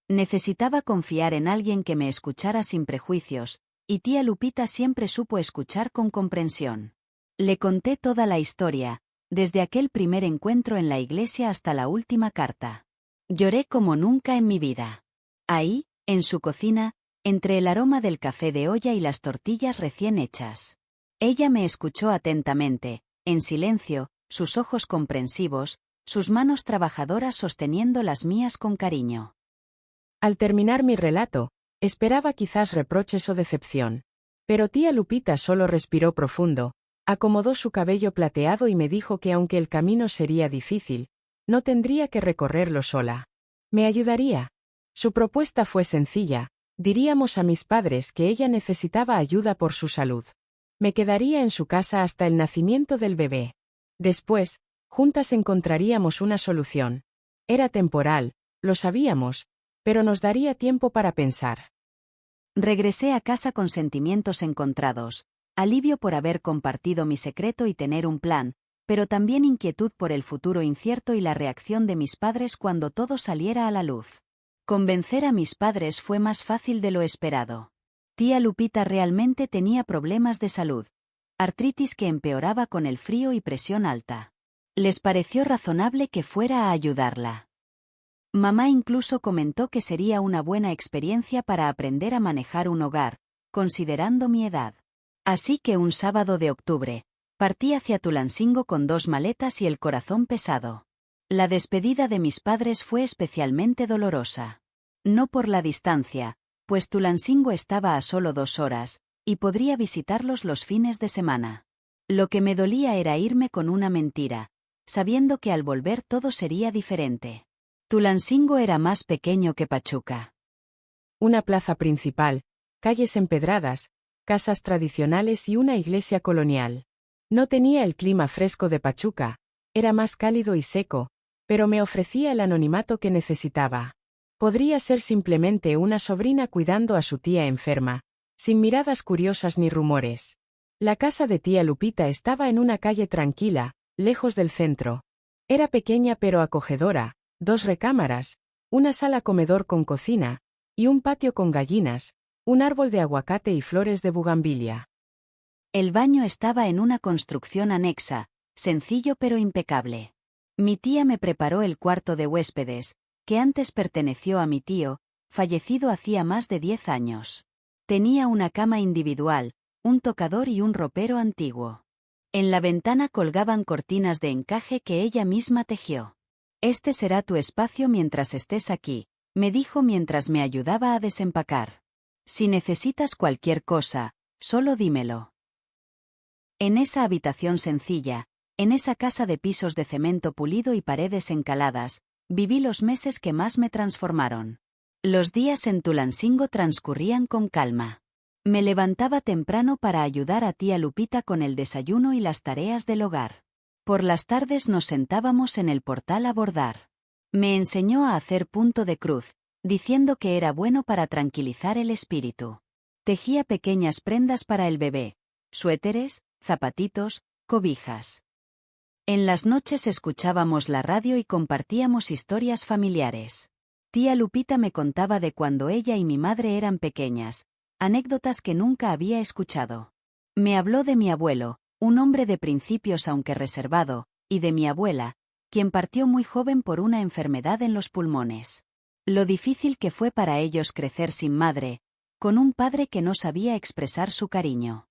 Necesitaba confiar en alguien que me escuchara sin prejuicios, y tía Lupita siempre supo escuchar con comprensión. Le conté toda la historia, desde aquel primer encuentro en la iglesia hasta la última carta. Lloré como nunca en mi vida. Ahí, en su cocina, entre el aroma del café de olla y las tortillas recién hechas. Ella me escuchó atentamente, en silencio, sus ojos comprensivos, sus manos trabajadoras sosteniendo las mías con cariño. Al terminar mi relato, esperaba quizás reproches o decepción. Pero tía Lupita solo respiró profundo, acomodó su cabello plateado y me dijo que aunque el camino sería difícil, no tendría que recorrerlo sola. Me ayudaría. Su propuesta fue sencilla: diríamos a mis padres que ella necesitaba ayuda por su salud. Me quedaría en su casa hasta el nacimiento del bebé. Después, juntas encontraríamos una solución. Era temporal, lo sabíamos, pero nos daría tiempo para pensar. Regresé a casa con sentimientos encontrados, alivio por haber compartido mi secreto y tener un plan, pero también inquietud por el futuro incierto y la reacción de mis padres cuando todo saliera a la luz. Convencer a mis padres fue más fácil de lo esperado. Tía Lupita realmente tenía problemas de salud. artritis que empeoraba con el frío y presión alta. Les pareció razonable que fuera a ayudarla. Mamá incluso comentó que sería una buena experiencia para aprender a manejar un hogar, considerando mi edad. Así que un sábado de octubre, partí hacia Tulansingo con 2 maletas y el corazón pesado. La despedida de mis padres fue especialmente dolorosa. No por la distancia, pues Tulansingo estaba a solo 2 horas, y podría visitarlos los fines de semana. Lo que me dolía era irme con una mentira, sabiendo que al volver todo sería diferente. Tulansingo era más pequeño que Pachuca. Una plaza principal, calles empedradas, casas tradicionales y una iglesia colonial. No tenía el clima fresco de Pachuca, era más cálido y seco, pero me ofrecía el anonimato que necesitaba. Podría ser simplemente una sobrina cuidando a su tía enferma, sin miradas curiosas ni rumores. La casa de tía Lupita estaba en una calle tranquila, lejos del centro. Era pequeña pero acogedora, 2 recámaras, una sala comedor con cocina, y un patio con gallinas, un árbol de aguacate y flores de bugambilia. El baño estaba en una construcción anexa, sencillo pero impecable. Mi tía me preparó el cuarto de huéspedes, que antes perteneció a mi tío, fallecido hacía más de 10 años. Tenía una cama individual, un tocador y un ropero antiguo. En la ventana colgaban cortinas de encaje que ella misma tejió. «Este será tu espacio mientras estés aquí», me dijo mientras me ayudaba a desempacar. «Si necesitas cualquier cosa, solo dímelo». En esa habitación sencilla, en esa casa de pisos de cemento pulido y paredes encaladas, viví los meses que más me transformaron. Los días en Tulansingo transcurrían con calma. Me levantaba temprano para ayudar a tía Lupita con el desayuno y las tareas del hogar. Por las tardes nos sentábamos en el portal a bordar. Me enseñó a hacer punto de cruz, diciendo que era bueno para tranquilizar el espíritu. Tejía pequeñas prendas para el bebé, suéteres, zapatitos, cobijas. En las noches escuchábamos la radio y compartíamos historias familiares. Tía Lupita me contaba de cuando ella y mi madre eran pequeñas, anécdotas que nunca había escuchado. Me habló de mi abuelo, un hombre de principios aunque reservado, y de mi abuela, quien partió muy joven por una enfermedad en los pulmones. Lo difícil que fue para ellos crecer sin madre, con un padre que no sabía expresar su cariño.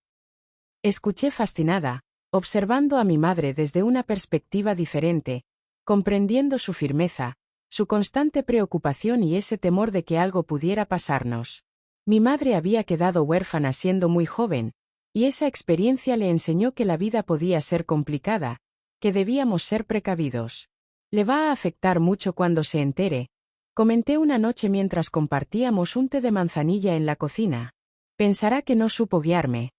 Escuché fascinada, observando a mi madre desde una perspectiva diferente, comprendiendo su firmeza, su constante preocupación y ese temor de que algo pudiera pasarnos. Mi madre había quedado huérfana siendo muy joven, y esa experiencia le enseñó que la vida podía ser complicada, que debíamos ser precavidos. «Le va a afectar mucho cuando se entere», comenté una noche mientras compartíamos un té de manzanilla en la cocina. «Pensará que no supo guiarme».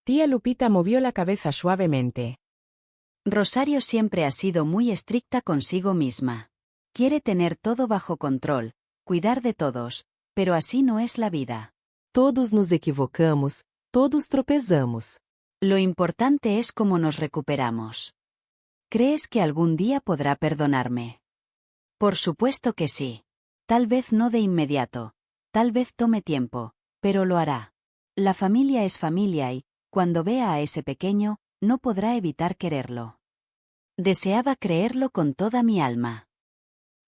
Tía Lupita movió la cabeza suavemente. Rosario siempre ha sido muy estricta consigo misma. Quiere tener todo bajo control, cuidar de todos, pero así no es la vida. Todos nos equivocamos, todos tropezamos. Lo importante es cómo nos recuperamos. ¿Crees que algún día podrá perdonarme? Por supuesto que sí. Tal vez no de inmediato, tal vez tome tiempo, pero lo hará. La familia es familia y, cuando vea a ese pequeño, no podrá evitar quererlo. Deseaba creerlo con toda mi alma.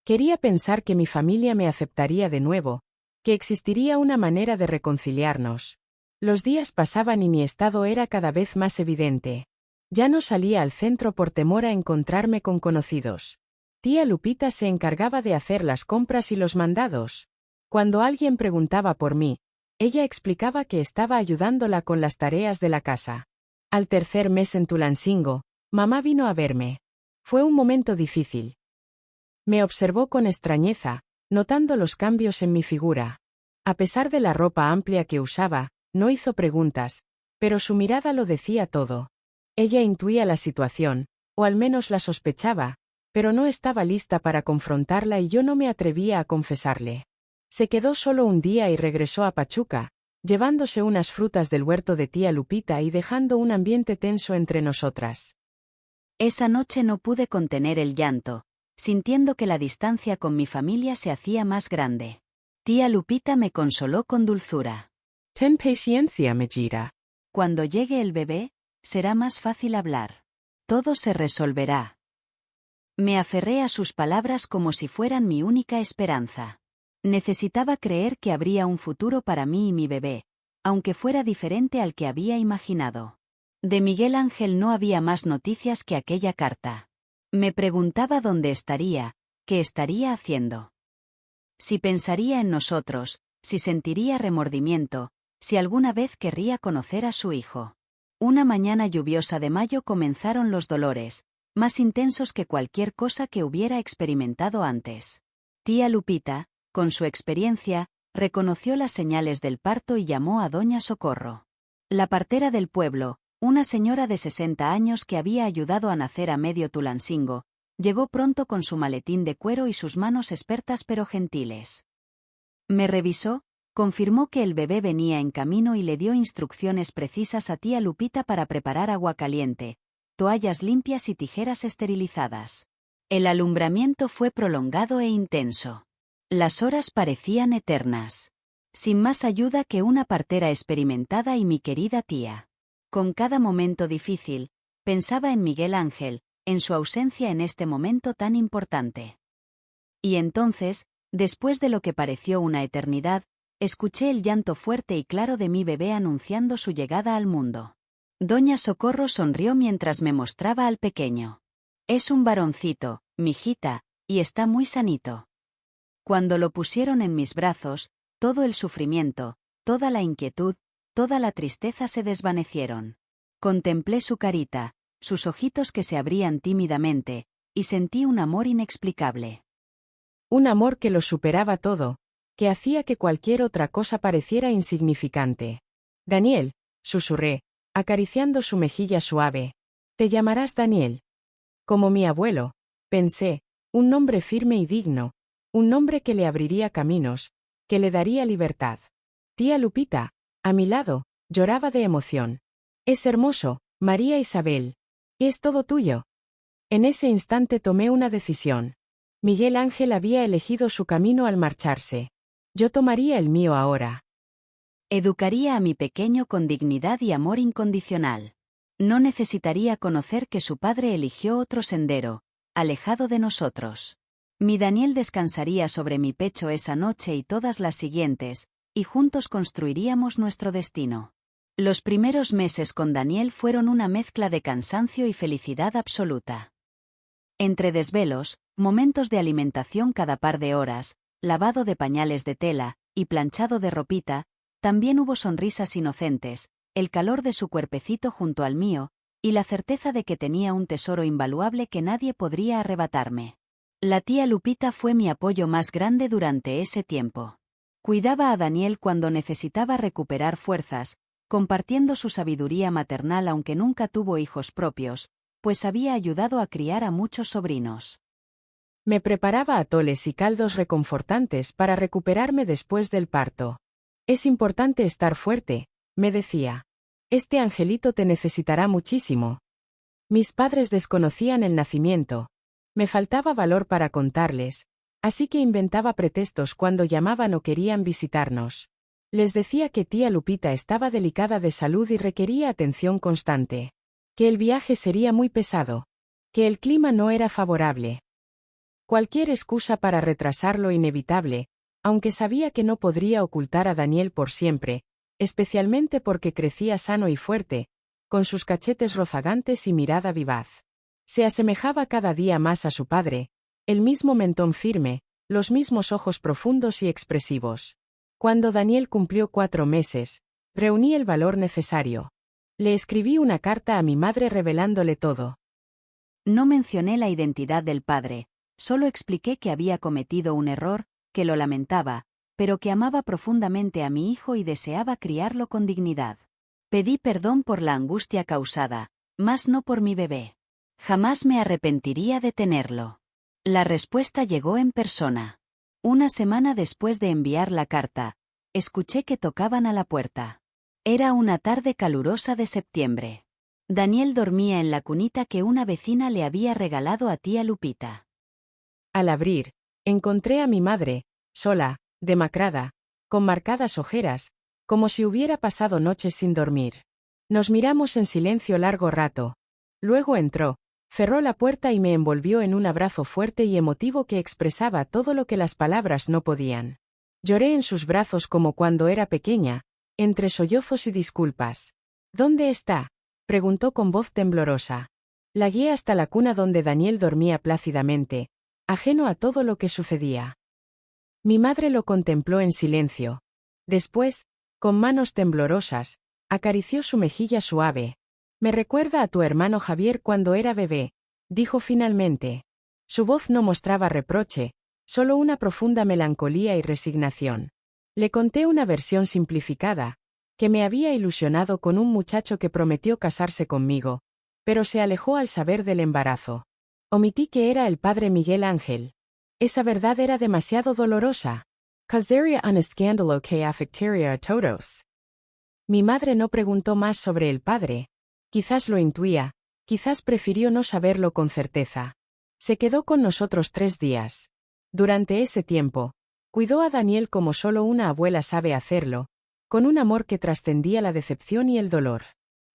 Quería pensar que mi familia me aceptaría de nuevo, que existiría una manera de reconciliarnos. Los días pasaban y mi estado era cada vez más evidente. Ya no salía al centro por temor a encontrarme con conocidos. Tía Lupita se encargaba de hacer las compras y los mandados. Cuando alguien preguntaba por mí, ella explicaba que estaba ayudándola con las tareas de la casa. Al tercer mes en Tulansingo, mamá vino a verme. Fue un momento difícil. Me observó con extrañeza, notando los cambios en mi figura. A pesar de la ropa amplia que usaba, no hizo preguntas, pero su mirada lo decía todo. Ella intuía la situación, o al menos la sospechaba, pero no estaba lista para confrontarla y yo no me atrevía a confesarle. Se quedó solo un día y regresó a Pachuca, llevándose unas frutas del huerto de tía Lupita y dejando un ambiente tenso entre nosotras. Esa noche no pude contener el llanto, sintiendo que la distancia con mi familia se hacía más grande. Tía Lupita me consoló con dulzura. Ten paciencia, Mejira. Cuando llegue el bebé, será más fácil hablar. Todo se resolverá. Me aferré a sus palabras como si fueran mi única esperanza. Necesitaba creer que habría un futuro para mí y mi bebé, aunque fuera diferente al que había imaginado. De Miguel Ángel no había más noticias que aquella carta. Me preguntaba dónde estaría, qué estaría haciendo. Si pensaría en nosotros, si sentiría remordimiento, si alguna vez querría conocer a su hijo. Una mañana lluviosa de mayo comenzaron los dolores, más intensos que cualquier cosa que hubiera experimentado antes. Tía Lupita, con su experiencia, reconoció las señales del parto y llamó a doña Socorro. La partera del pueblo, una señora de 60 años que había ayudado a nacer a medio Tulancingo, llegó pronto con su maletín de cuero y sus manos expertas pero gentiles. Me revisó, confirmó que el bebé venía en camino y le dio instrucciones precisas a tía Lupita para preparar agua caliente, toallas limpias y tijeras esterilizadas. El alumbramiento fue prolongado e intenso. Las horas parecían eternas. Sin más ayuda que una partera experimentada y mi querida tía. Con cada momento difícil, pensaba en Miguel Ángel, en su ausencia en este momento tan importante. Y entonces, después de lo que pareció una eternidad, escuché el llanto fuerte y claro de mi bebé anunciando su llegada al mundo. Doña Socorro sonrió mientras me mostraba al pequeño. Es un varoncito, mijita, y está muy sanito. Cuando lo pusieron en mis brazos, todo el sufrimiento, toda la inquietud, toda la tristeza se desvanecieron. Contemplé su carita, sus ojitos que se abrían tímidamente, y sentí un amor inexplicable. Un amor que lo superaba todo, que hacía que cualquier otra cosa pareciera insignificante. Daniel, susurré, acariciando su mejilla suave. Te llamarás Daniel. Como mi abuelo, pensé, un nombre firme y digno, un nombre que le abriría caminos, que le daría libertad. Tía Lupita, a mi lado, lloraba de emoción. Es hermoso, María Isabel. Es todo tuyo. En ese instante tomé una decisión. Miguel Ángel había elegido su camino al marcharse. Yo tomaría el mío ahora. Educaría a mi pequeño con dignidad y amor incondicional. No necesitaría conocer que su padre eligió otro sendero, alejado de nosotros. Mi Daniel descansaría sobre mi pecho esa noche y todas las siguientes, y juntos construiríamos nuestro destino. Los primeros meses con Daniel fueron una mezcla de cansancio y felicidad absoluta. Entre desvelos, momentos de alimentación cada par de horas, lavado de pañales de tela, y planchado de ropita, también hubo sonrisas inocentes, el calor de su cuerpecito junto al mío, y la certeza de que tenía un tesoro invaluable que nadie podría arrebatarme. La tía Lupita fue mi apoyo más grande durante ese tiempo. Cuidaba a Daniel cuando necesitaba recuperar fuerzas, compartiendo su sabiduría maternal aunque nunca tuvo hijos propios, pues había ayudado a criar a muchos sobrinos. Me preparaba atoles y caldos reconfortantes para recuperarme después del parto. Es importante estar fuerte, me decía. Este angelito te necesitará muchísimo. Mis padres desconocían el nacimiento. Me faltaba valor para contarles, así que inventaba pretextos cuando llamaban o querían visitarnos. Les decía que tía Lupita estaba delicada de salud y requería atención constante. Que el viaje sería muy pesado. Que el clima no era favorable. Cualquier excusa para retrasar lo inevitable, aunque sabía que no podría ocultar a Daniel por siempre, especialmente porque crecía sano y fuerte, con sus cachetes rozagantes y mirada vivaz. Se asemejaba cada día más a su padre, el mismo mentón firme, los mismos ojos profundos y expresivos. Cuando Daniel cumplió 4 meses, reuní el valor necesario. Le escribí una carta a mi madre revelándole todo. No mencioné la identidad del padre, solo expliqué que había cometido un error, que lo lamentaba, pero que amaba profundamente a mi hijo y deseaba criarlo con dignidad. Pedí perdón por la angustia causada, mas no por mi bebé. Jamás me arrepentiría de tenerlo. La respuesta llegó en persona. Una semana después de enviar la carta, escuché que tocaban a la puerta. Era una tarde calurosa de septiembre. Daniel dormía en la cunita que una vecina le había regalado a tía Lupita. Al abrir, encontré a mi madre, sola, demacrada, con marcadas ojeras, como si hubiera pasado noches sin dormir. Nos miramos en silencio largo rato. Luego entró, cerró la puerta y me envolvió en un abrazo fuerte y emotivo que expresaba todo lo que las palabras no podían. Lloré en sus brazos como cuando era pequeña, entre sollozos y disculpas. ¿Dónde está?, preguntó con voz temblorosa. La guié hasta la cuna donde Daniel dormía plácidamente, ajeno a todo lo que sucedía. Mi madre lo contempló en silencio. Después, con manos temblorosas, acarició su mejilla suave. «Me recuerda a tu hermano Javier cuando era bebé», dijo finalmente. Su voz no mostraba reproche, solo una profunda melancolía y resignación. Le conté una versión simplificada, que me había ilusionado con un muchacho que prometió casarse conmigo, pero se alejó al saber del embarazo. Omití que era el padre Miguel Ángel. Esa verdad era demasiado dolorosa. Causaría un escándalo que afectaría a todos. Mi madre no preguntó más sobre el padre. Quizás lo intuía, quizás prefirió no saberlo con certeza. Se quedó con nosotros 3 días. Durante ese tiempo, cuidó a Daniel como solo una abuela sabe hacerlo, con un amor que trascendía la decepción y el dolor.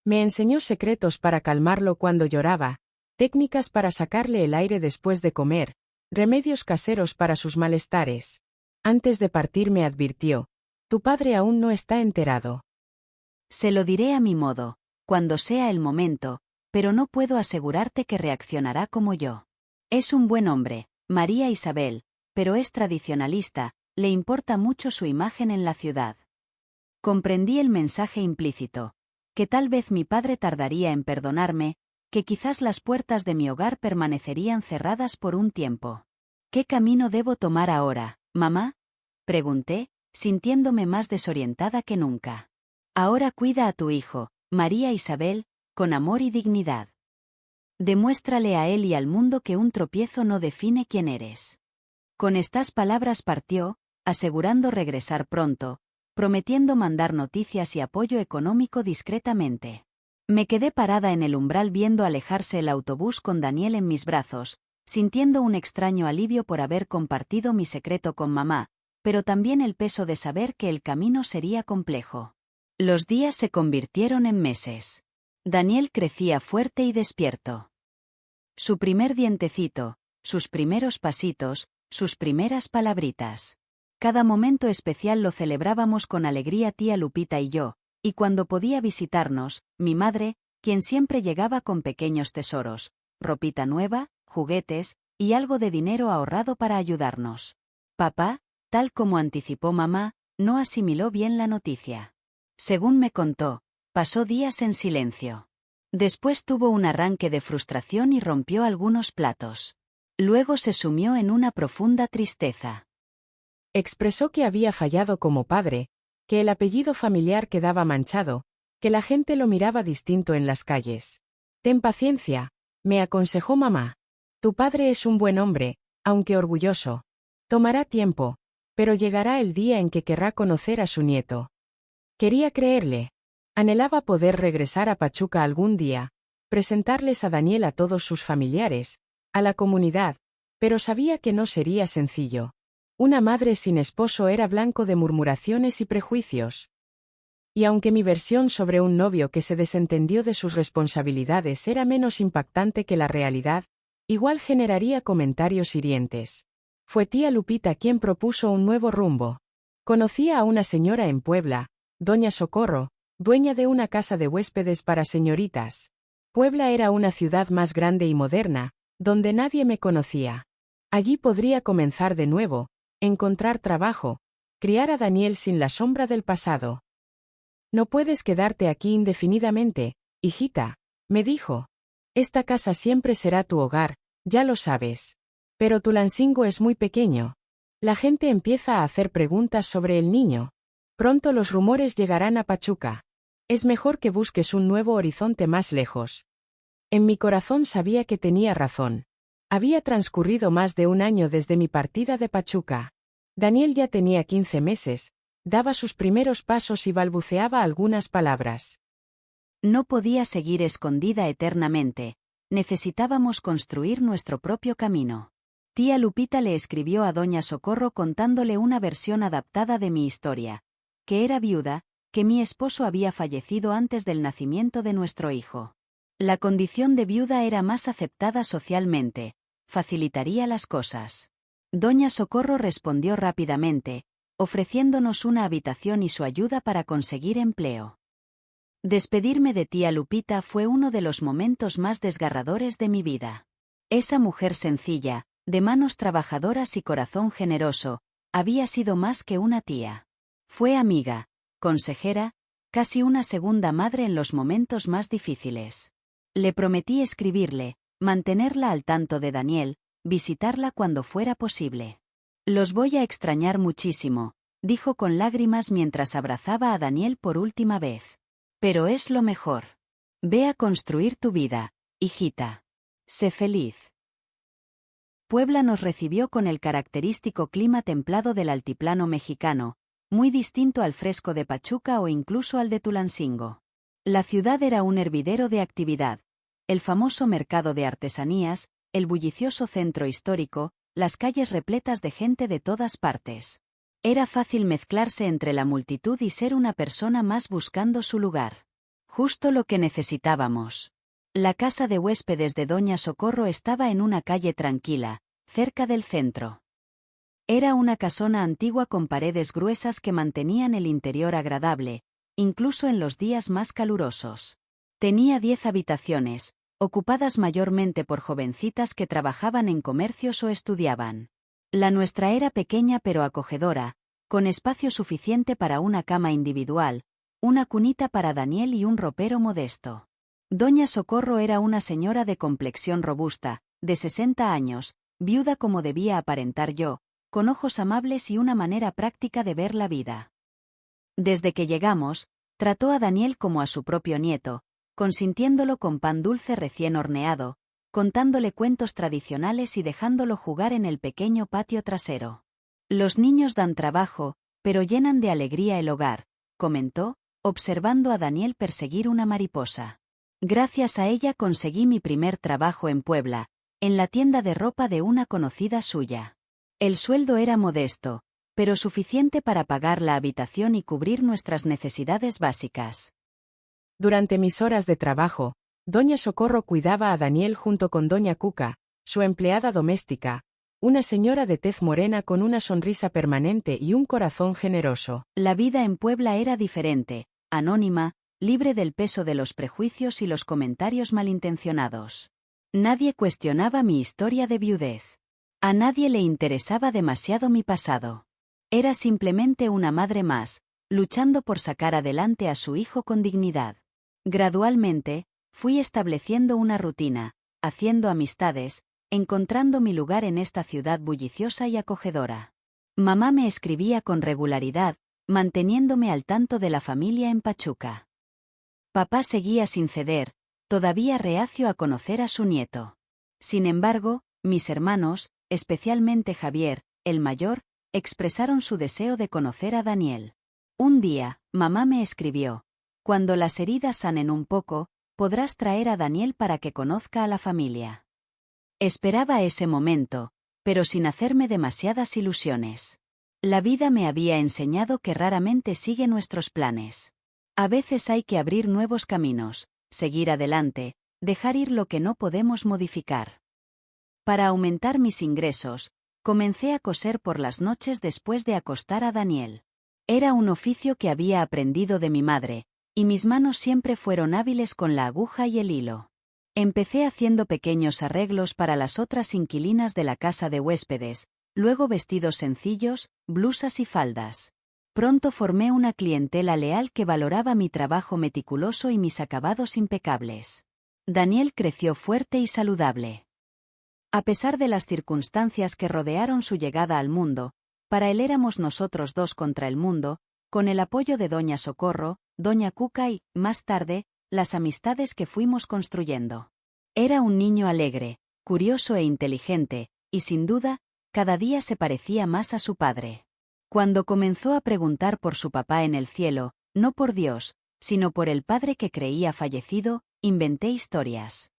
Me enseñó secretos para calmarlo cuando lloraba, técnicas para sacarle el aire después de comer, remedios caseros para sus malestares. Antes de partir me advirtió: «Tu padre aún no está enterado». Se lo diré a mi modo, cuando sea el momento, pero no puedo asegurarte que reaccionará como yo. Es un buen hombre, María Isabel, pero es tradicionalista, le importa mucho su imagen en la ciudad. Comprendí el mensaje implícito, que tal vez mi padre tardaría en perdonarme, que quizás las puertas de mi hogar permanecerían cerradas por un tiempo. ¿Qué camino debo tomar ahora, mamá?, pregunté, sintiéndome más desorientada que nunca. Ahora cuida a tu hijo, María Isabel, con amor y dignidad. Demuéstrale a él y al mundo que un tropiezo no define quién eres. Con estas palabras partió, asegurando regresar pronto, prometiendo mandar noticias y apoyo económico discretamente. Me quedé parada en el umbral viendo alejarse el autobús con Daniel en mis brazos, sintiendo un extraño alivio por haber compartido mi secreto con mamá, pero también el peso de saber que el camino sería complejo. Los días se convirtieron en meses. Daniel crecía fuerte y despierto. Su primer dientecito, sus primeros pasitos, sus primeras palabritas. Cada momento especial lo celebrábamos con alegría tía Lupita y yo, y cuando podía visitarnos, mi madre, quien siempre llegaba con pequeños tesoros, ropita nueva, juguetes, y algo de dinero ahorrado para ayudarnos. Papá, tal como anticipó mamá, no asimiló bien la noticia. Según me contó, pasó días en silencio. Después tuvo un arranque de frustración y rompió algunos platos. Luego se sumió en una profunda tristeza. Expresó que había fallado como padre, que el apellido familiar quedaba manchado, que la gente lo miraba distinto en las calles. «Ten paciencia», me aconsejó mamá. «Tu padre es un buen hombre, aunque orgulloso. Tomará tiempo, pero llegará el día en que querrá conocer a su nieto». Quería creerle. Anhelaba poder regresar a Pachuca algún día, presentarles a Daniel a todos sus familiares, a la comunidad, pero sabía que no sería sencillo. Una madre sin esposo era blanco de murmuraciones y prejuicios. Y aunque mi versión sobre un novio que se desentendió de sus responsabilidades era menos impactante que la realidad, igual generaría comentarios hirientes. Fue tía Lupita quien propuso un nuevo rumbo. Conocía a una señora en Puebla, doña Socorro, dueña de una casa de huéspedes para señoritas. Puebla era una ciudad más grande y moderna, donde nadie me conocía. Allí podría comenzar de nuevo, encontrar trabajo, criar a Daniel sin la sombra del pasado. «No puedes quedarte aquí indefinidamente, hijita», me dijo. «Esta casa siempre será tu hogar, ya lo sabes. Pero Tulancingo es muy pequeño. La gente empieza a hacer preguntas sobre el niño. Pronto los rumores llegarán a Pachuca. Es mejor que busques un nuevo horizonte más lejos». En mi corazón sabía que tenía razón. Había transcurrido más de un año desde mi partida de Pachuca. Daniel ya tenía 15 meses, daba sus primeros pasos y balbuceaba algunas palabras. No podía seguir escondida eternamente. Necesitábamos construir nuestro propio camino. Tía Lupita le escribió a doña Socorro contándole una versión adaptada de mi historia, que era viuda, que mi esposo había fallecido antes del nacimiento de nuestro hijo. La condición de viuda era más aceptada socialmente, facilitaría las cosas. Doña Socorro respondió rápidamente, ofreciéndonos una habitación y su ayuda para conseguir empleo. Despedirme de tía Lupita fue uno de los momentos más desgarradores de mi vida. Esa mujer sencilla, de manos trabajadoras y corazón generoso, había sido más que una tía. Fue amiga, consejera, casi una segunda madre en los momentos más difíciles. Le prometí escribirle, mantenerla al tanto de Daniel, visitarla cuando fuera posible. Los voy a extrañar muchísimo, dijo con lágrimas mientras abrazaba a Daniel por última vez. Pero es lo mejor. Ve a construir tu vida, hijita. Sé feliz. Puebla nos recibió con el característico clima templado del altiplano mexicano, muy distinto al fresco de Pachuca o incluso al de Tulancingo. La ciudad era un hervidero de actividad. El famoso mercado de artesanías, el bullicioso centro histórico, las calles repletas de gente de todas partes. Era fácil mezclarse entre la multitud y ser una persona más buscando su lugar. Justo lo que necesitábamos. La casa de huéspedes de Doña Socorro estaba en una calle tranquila, cerca del centro. Era una casona antigua con paredes gruesas que mantenían el interior agradable, incluso en los días más calurosos. Tenía 10 habitaciones, ocupadas mayormente por jovencitas que trabajaban en comercios o estudiaban. La nuestra era pequeña pero acogedora, con espacio suficiente para una cama individual, una cunita para Daniel y un ropero modesto. Doña Socorro era una señora de complexión robusta, de 60 años, viuda como debía aparentar yo, con ojos amables y una manera práctica de ver la vida. Desde que llegamos, trató a Daniel como a su propio nieto, consintiéndolo con pan dulce recién horneado, contándole cuentos tradicionales y dejándolo jugar en el pequeño patio trasero. Los niños dan trabajo, pero llenan de alegría el hogar, comentó, observando a Daniel perseguir una mariposa. Gracias a ella conseguí mi primer trabajo en Puebla, en la tienda de ropa de una conocida suya. El sueldo era modesto, pero suficiente para pagar la habitación y cubrir nuestras necesidades básicas. Durante mis horas de trabajo, Doña Socorro cuidaba a Daniel junto con Doña Cuca, su empleada doméstica, una señora de tez morena con una sonrisa permanente y un corazón generoso. La vida en Puebla era diferente, anónima, libre del peso de los prejuicios y los comentarios malintencionados. Nadie cuestionaba mi historia de viudez. A nadie le interesaba demasiado mi pasado. Era simplemente una madre más, luchando por sacar adelante a su hijo con dignidad. Gradualmente, fui estableciendo una rutina, haciendo amistades, encontrando mi lugar en esta ciudad bulliciosa y acogedora. Mamá me escribía con regularidad, manteniéndome al tanto de la familia en Pachuca. Papá seguía sin ceder, todavía reacio a conocer a su nieto. Sin embargo, mis hermanos, especialmente Javier, el mayor, expresaron su deseo de conocer a Daniel. Un día, mamá me escribió: cuando las heridas sanen un poco, podrás traer a Daniel para que conozca a la familia. Esperaba ese momento, pero sin hacerme demasiadas ilusiones. La vida me había enseñado que raramente sigue nuestros planes. A veces hay que abrir nuevos caminos, seguir adelante, dejar ir lo que no podemos modificar. Para aumentar mis ingresos, comencé a coser por las noches después de acostar a Daniel. Era un oficio que había aprendido de mi madre, y mis manos siempre fueron hábiles con la aguja y el hilo. Empecé haciendo pequeños arreglos para las otras inquilinas de la casa de huéspedes, luego vestidos sencillos, blusas y faldas. Pronto formé una clientela leal que valoraba mi trabajo meticuloso y mis acabados impecables. Daniel creció fuerte y saludable. A pesar de las circunstancias que rodearon su llegada al mundo, para él éramos nosotros dos contra el mundo, con el apoyo de Doña Socorro, Doña Cuca y, más tarde, las amistades que fuimos construyendo. Era un niño alegre, curioso e inteligente, y sin duda, cada día se parecía más a su padre. Cuando comenzó a preguntar por su papá en el cielo, no por Dios, sino por el padre que creía fallecido, inventé historias.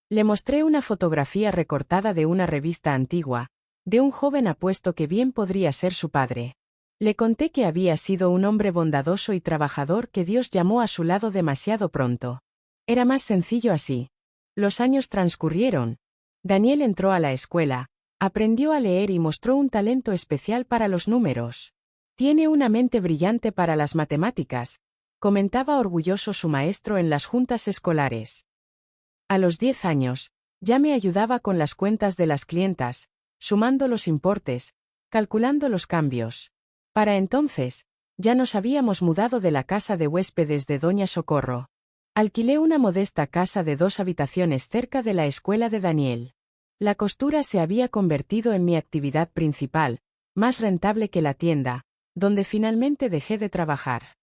Le mostré una fotografía recortada de una revista antigua, de un joven apuesto que bien podría ser su padre. Le conté que había sido un hombre bondadoso y trabajador que Dios llamó a su lado demasiado pronto. Era más sencillo así. Los años transcurrieron. Daniel entró a la escuela, aprendió a leer y mostró un talento especial para los números. Tiene una mente brillante para las matemáticas, comentaba orgulloso su maestro en las juntas escolares. A los 10 años, ya me ayudaba con las cuentas de las clientas, sumando los importes, calculando los cambios. Para entonces, ya nos habíamos mudado de la casa de huéspedes de Doña Socorro. Alquilé una modesta casa de 2 habitaciones cerca de la escuela de Daniel. La costura se había convertido en mi actividad principal, más rentable que la tienda, donde finalmente dejé de trabajar.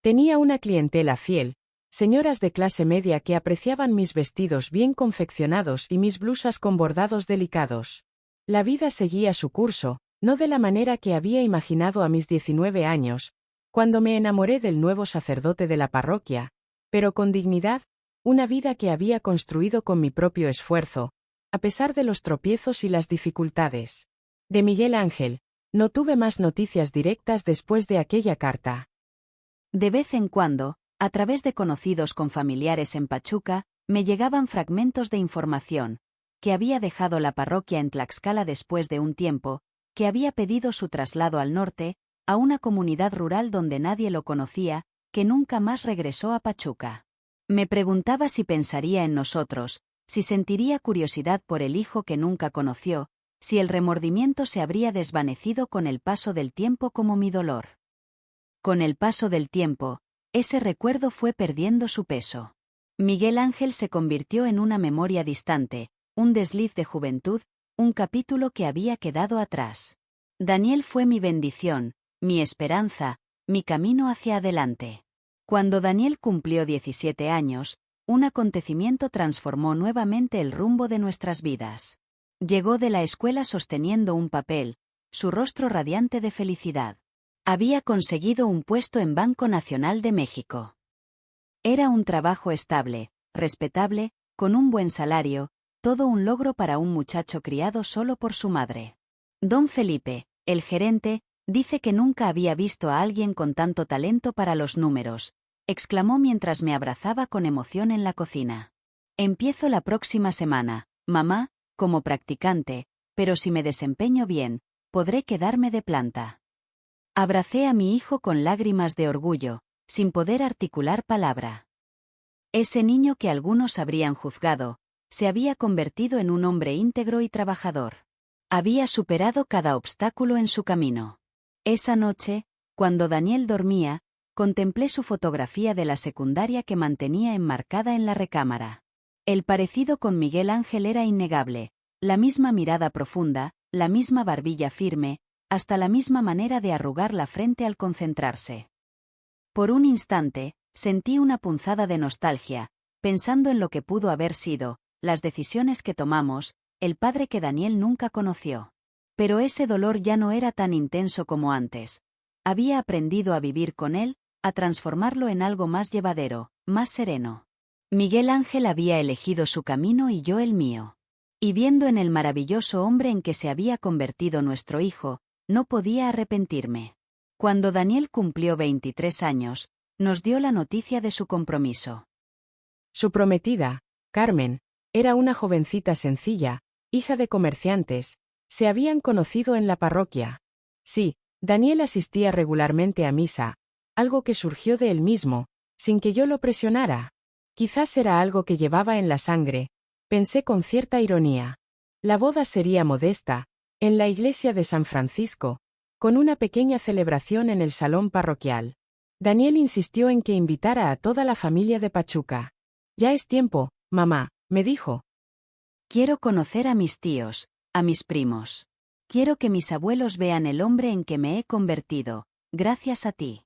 Tenía una clientela fiel, señoras de clase media que apreciaban mis vestidos bien confeccionados y mis blusas con bordados delicados. La vida seguía su curso, no de la manera que había imaginado a mis 19 años, cuando me enamoré del nuevo sacerdote de la parroquia, pero con dignidad, una vida que había construido con mi propio esfuerzo, a pesar de los tropiezos y las dificultades. De Miguel Ángel, no tuve más noticias directas después de aquella carta. De vez en cuando, a través de conocidos con familiares en Pachuca, me llegaban fragmentos de información, que había dejado la parroquia en Tlaxcala después de un tiempo, que había pedido su traslado al norte, a una comunidad rural donde nadie lo conocía, que nunca más regresó a Pachuca. Me preguntaba si pensaría en nosotros, si sentiría curiosidad por el hijo que nunca conoció, si el remordimiento se habría desvanecido con el paso del tiempo como mi dolor. Con el paso del tiempo, ese recuerdo fue perdiendo su peso. Miguel Ángel se convirtió en una memoria distante, un desliz de juventud, un capítulo que había quedado atrás. Daniel fue mi bendición, mi esperanza, mi camino hacia adelante. Cuando Daniel cumplió 17 años, un acontecimiento transformó nuevamente el rumbo de nuestras vidas. Llegó de la escuela sosteniendo un papel, su rostro radiante de felicidad. Había conseguido un puesto en Banco Nacional de México. Era un trabajo estable, respetable, con un buen salario, todo un logro para un muchacho criado solo por su madre. Don Felipe, el gerente, dice que nunca había visto a alguien con tanto talento para los números, exclamó mientras me abrazaba con emoción en la cocina. Empiezo la próxima semana, mamá, como practicante, pero si me desempeño bien, podré quedarme de planta. Abracé a mi hijo con lágrimas de orgullo, sin poder articular palabra. Ese niño que algunos habrían juzgado, se había convertido en un hombre íntegro y trabajador. Había superado cada obstáculo en su camino. Esa noche, cuando Daniel dormía, contemplé su fotografía de la secundaria que mantenía enmarcada en la recámara. El parecido con Miguel Ángel era innegable, la misma mirada profunda, la misma barbilla firme, hasta la misma manera de arrugar la frente al concentrarse. Por un instante, sentí una punzada de nostalgia, pensando en lo que pudo haber sido, las decisiones que tomamos, el padre que Daniel nunca conoció. Pero ese dolor ya no era tan intenso como antes. Había aprendido a vivir con él, a transformarlo en algo más llevadero, más sereno. Miguel Ángel había elegido su camino y yo el mío. Y viendo en el maravilloso hombre en que se había convertido nuestro hijo, no podía arrepentirme. Cuando Daniel cumplió 23 años, nos dio la noticia de su compromiso. Su prometida, Carmen, era una jovencita sencilla, hija de comerciantes, se habían conocido en la parroquia. Sí, Daniel asistía regularmente a misa, algo que surgió de él mismo, sin que yo lo presionara. Quizás era algo que llevaba en la sangre, pensé con cierta ironía. La boda sería modesta, en la iglesia de San Francisco, con una pequeña celebración en el salón parroquial. Daniel insistió en que invitara a toda la familia de Pachuca. Ya es tiempo, mamá, me dijo. Quiero conocer a mis tíos, a mis primos. Quiero que mis abuelos vean el hombre en que me he convertido, gracias a ti.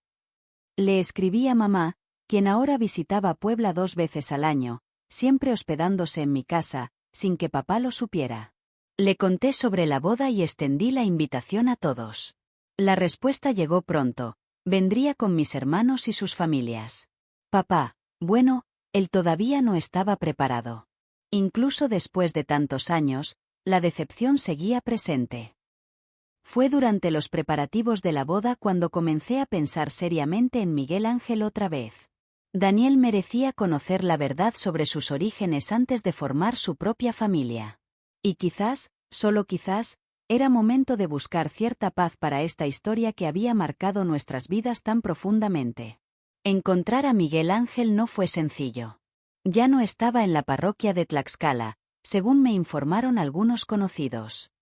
Le escribí a mamá, quien ahora visitaba Puebla 2 veces al año, siempre hospedándose en mi casa, sin que papá lo supiera. Le conté sobre la boda y extendí la invitación a todos. La respuesta llegó pronto, vendría con mis hermanos y sus familias. Papá, bueno, él todavía no estaba preparado. Incluso después de tantos años, la decepción seguía presente. Fue durante los preparativos de la boda cuando comencé a pensar seriamente en Miguel Ángel otra vez. Daniel merecía conocer la verdad sobre sus orígenes antes de formar su propia familia. Y quizás, solo quizás, era momento de buscar cierta paz para esta historia que había marcado nuestras vidas tan profundamente. Encontrar a Miguel Ángel no fue sencillo. Ya no estaba en la parroquia de Tlaxcala, según me informaron algunos conocidos.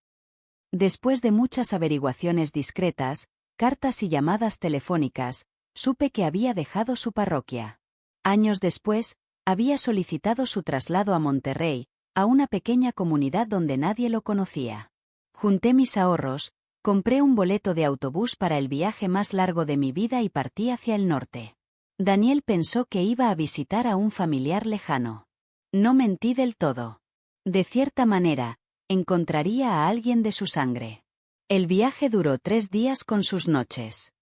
Después de muchas averiguaciones discretas, cartas y llamadas telefónicas, supe que había dejado su parroquia. Años después, había solicitado su traslado a Monterrey, a una pequeña comunidad donde nadie lo conocía. Junté mis ahorros, compré un boleto de autobús para el viaje más largo de mi vida y partí hacia el norte. Daniel pensó que iba a visitar a un familiar lejano. No mentí del todo. De cierta manera, encontraría a alguien de su sangre. El viaje duró 3 días con sus noches.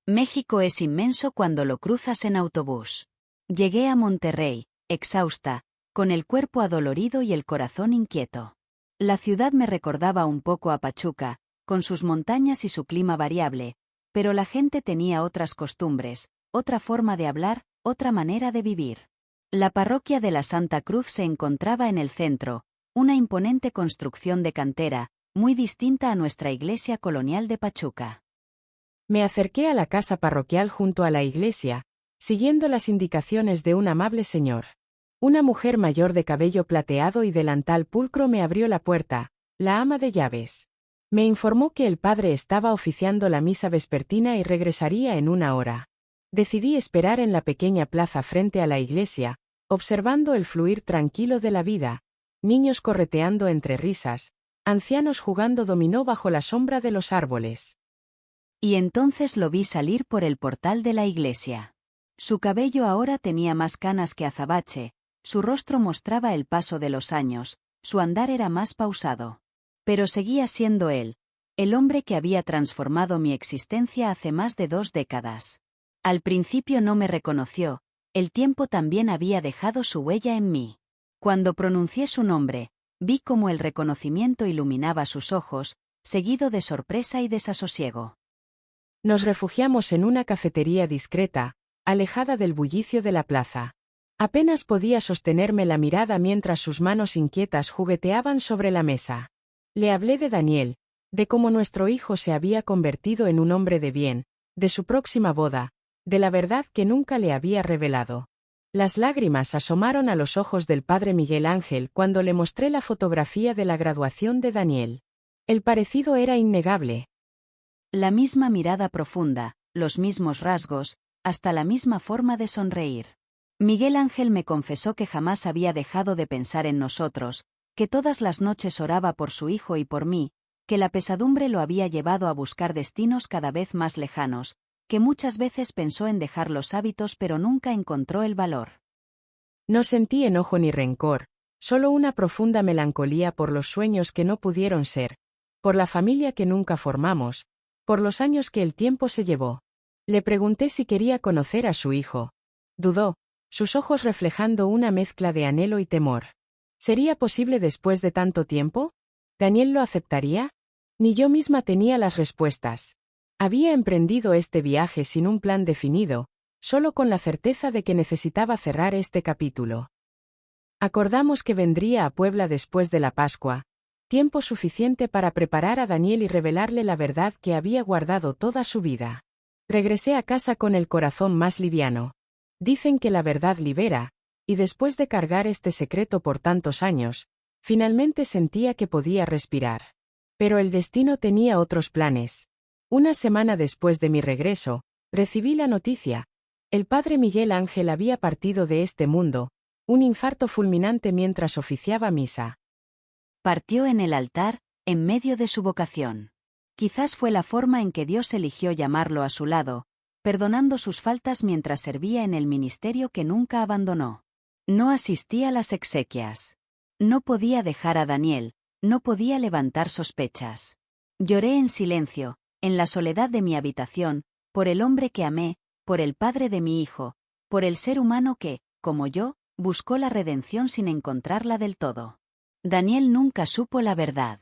México es inmenso cuando lo cruzas en autobús. Llegué a Monterrey, exhausta, con el cuerpo adolorido y el corazón inquieto. La ciudad me recordaba un poco a Pachuca, con sus montañas y su clima variable, pero la gente tenía otras costumbres, otra forma de hablar, otra manera de vivir. La parroquia de la Santa Cruz se encontraba en el centro, una imponente construcción de cantera, muy distinta a nuestra iglesia colonial de Pachuca. Me acerqué a la casa parroquial junto a la iglesia, siguiendo las indicaciones de un amable señor. Una mujer mayor de cabello plateado y delantal pulcro me abrió la puerta, la ama de llaves. Me informó que el padre estaba oficiando la misa vespertina y regresaría en 1 hora. Decidí esperar en la pequeña plaza frente a la iglesia, observando el fluir tranquilo de la vida, niños correteando entre risas, ancianos jugando dominó bajo la sombra de los árboles. Y entonces lo vi salir por el portal de la iglesia. Su cabello ahora tenía más canas que azabache, su rostro mostraba el paso de los años, su andar era más pausado. Pero seguía siendo él, el hombre que había transformado mi existencia hace más de 2 décadas. Al principio no me reconoció, el tiempo también había dejado su huella en mí. Cuando pronuncié su nombre, vi cómo el reconocimiento iluminaba sus ojos, seguido de sorpresa y desasosiego. Nos refugiamos en una cafetería discreta, alejada del bullicio de la plaza. Apenas podía sostenerme la mirada mientras sus manos inquietas jugueteaban sobre la mesa. Le hablé de Daniel, de cómo nuestro hijo se había convertido en un hombre de bien, de su próxima boda, de la verdad que nunca le había revelado. Las lágrimas asomaron a los ojos del padre Miguel Ángel cuando le mostré la fotografía de la graduación de Daniel. El parecido era innegable. La misma mirada profunda, los mismos rasgos, hasta la misma forma de sonreír. Miguel Ángel me confesó que jamás había dejado de pensar en nosotros, que todas las noches oraba por su hijo y por mí, que la pesadumbre lo había llevado a buscar destinos cada vez más lejanos, que muchas veces pensó en dejar los hábitos pero nunca encontró el valor. No sentí enojo ni rencor, solo una profunda melancolía por los sueños que no pudieron ser, por la familia que nunca formamos, por los años que el tiempo se llevó. Le pregunté si quería conocer a su hijo. Dudó, sus ojos reflejando una mezcla de anhelo y temor. ¿Sería posible después de tanto tiempo? ¿Daniel lo aceptaría? Ni yo misma tenía las respuestas. Había emprendido este viaje sin un plan definido, solo con la certeza de que necesitaba cerrar este capítulo. Acordamos que vendría a Puebla después de la Pascua, tiempo suficiente para preparar a Daniel y revelarle la verdad que había guardado toda su vida. Regresé a casa con el corazón más liviano. Dicen que la verdad libera, y después de cargar este secreto por tantos años, finalmente sentía que podía respirar. Pero el destino tenía otros planes. Una semana después de mi regreso, recibí la noticia. El padre Miguel Ángel había partido de este mundo, un infarto fulminante mientras oficiaba misa. Partió en el altar, en medio de su vocación. Quizás fue la forma en que Dios eligió llamarlo a su lado, perdonando sus faltas mientras servía en el ministerio que nunca abandonó. No asistí a las exequias. No podía dejar a Daniel, no podía levantar sospechas. Lloré en silencio, en la soledad de mi habitación, por el hombre que amé, por el padre de mi hijo, por el ser humano que, como yo, buscó la redención sin encontrarla del todo. Daniel nunca supo la verdad.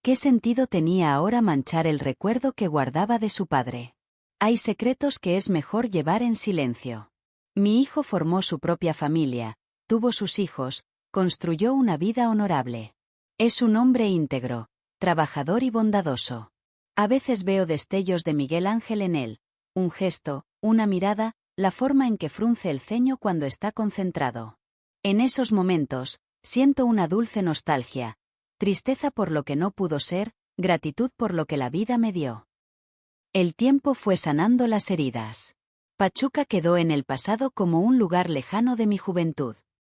¿Qué sentido tenía ahora manchar el recuerdo que guardaba de su padre? Hay secretos que es mejor llevar en silencio. Mi hijo formó su propia familia, tuvo sus hijos, construyó una vida honorable. Es un hombre íntegro, trabajador y bondadoso. A veces veo destellos de Miguel Ángel en él, un gesto, una mirada, la forma en que frunce el ceño cuando está concentrado. En esos momentos, siento una dulce nostalgia, tristeza por lo que no pudo ser, gratitud por lo que la vida me dio. El tiempo fue sanando las heridas. Pachuca quedó en el pasado como un lugar lejano de mi juventud.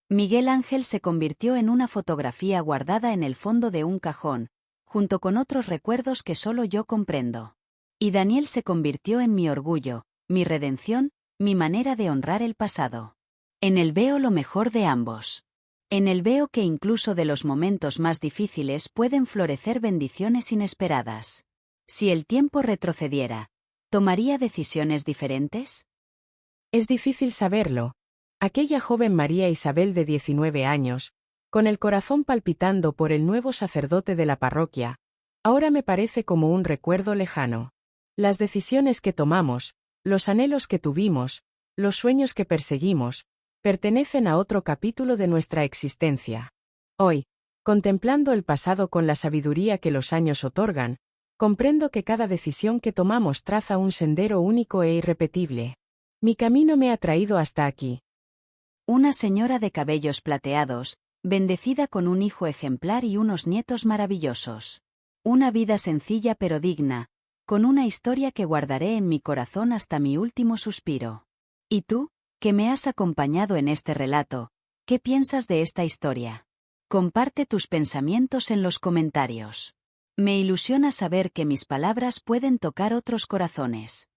Miguel Ángel se convirtió en una fotografía guardada en el fondo de un cajón, junto con otros recuerdos que solo yo comprendo. Y Daniel se convirtió en mi orgullo, mi redención, mi manera de honrar el pasado. En él veo lo mejor de ambos. En él veo que incluso de los momentos más difíciles pueden florecer bendiciones inesperadas. Si el tiempo retrocediera, ¿tomaría decisiones diferentes? Es difícil saberlo. Aquella joven María Isabel de 19 años, con el corazón palpitando por el nuevo sacerdote de la parroquia, ahora me parece como un recuerdo lejano. Las decisiones que tomamos, los anhelos que tuvimos, los sueños que perseguimos, pertenecen a otro capítulo de nuestra existencia. Hoy, contemplando el pasado con la sabiduría que los años otorgan, comprendo que cada decisión que tomamos traza un sendero único e irrepetible. Mi camino me ha traído hasta aquí. Una señora de cabellos plateados, bendecida con un hijo ejemplar y unos nietos maravillosos. Una vida sencilla pero digna, con una historia que guardaré en mi corazón hasta mi último suspiro. ¿Y tú, que me has acompañado en este relato, qué piensas de esta historia? Comparte tus pensamientos en los comentarios. Me ilusiona saber que mis palabras pueden tocar otros corazones.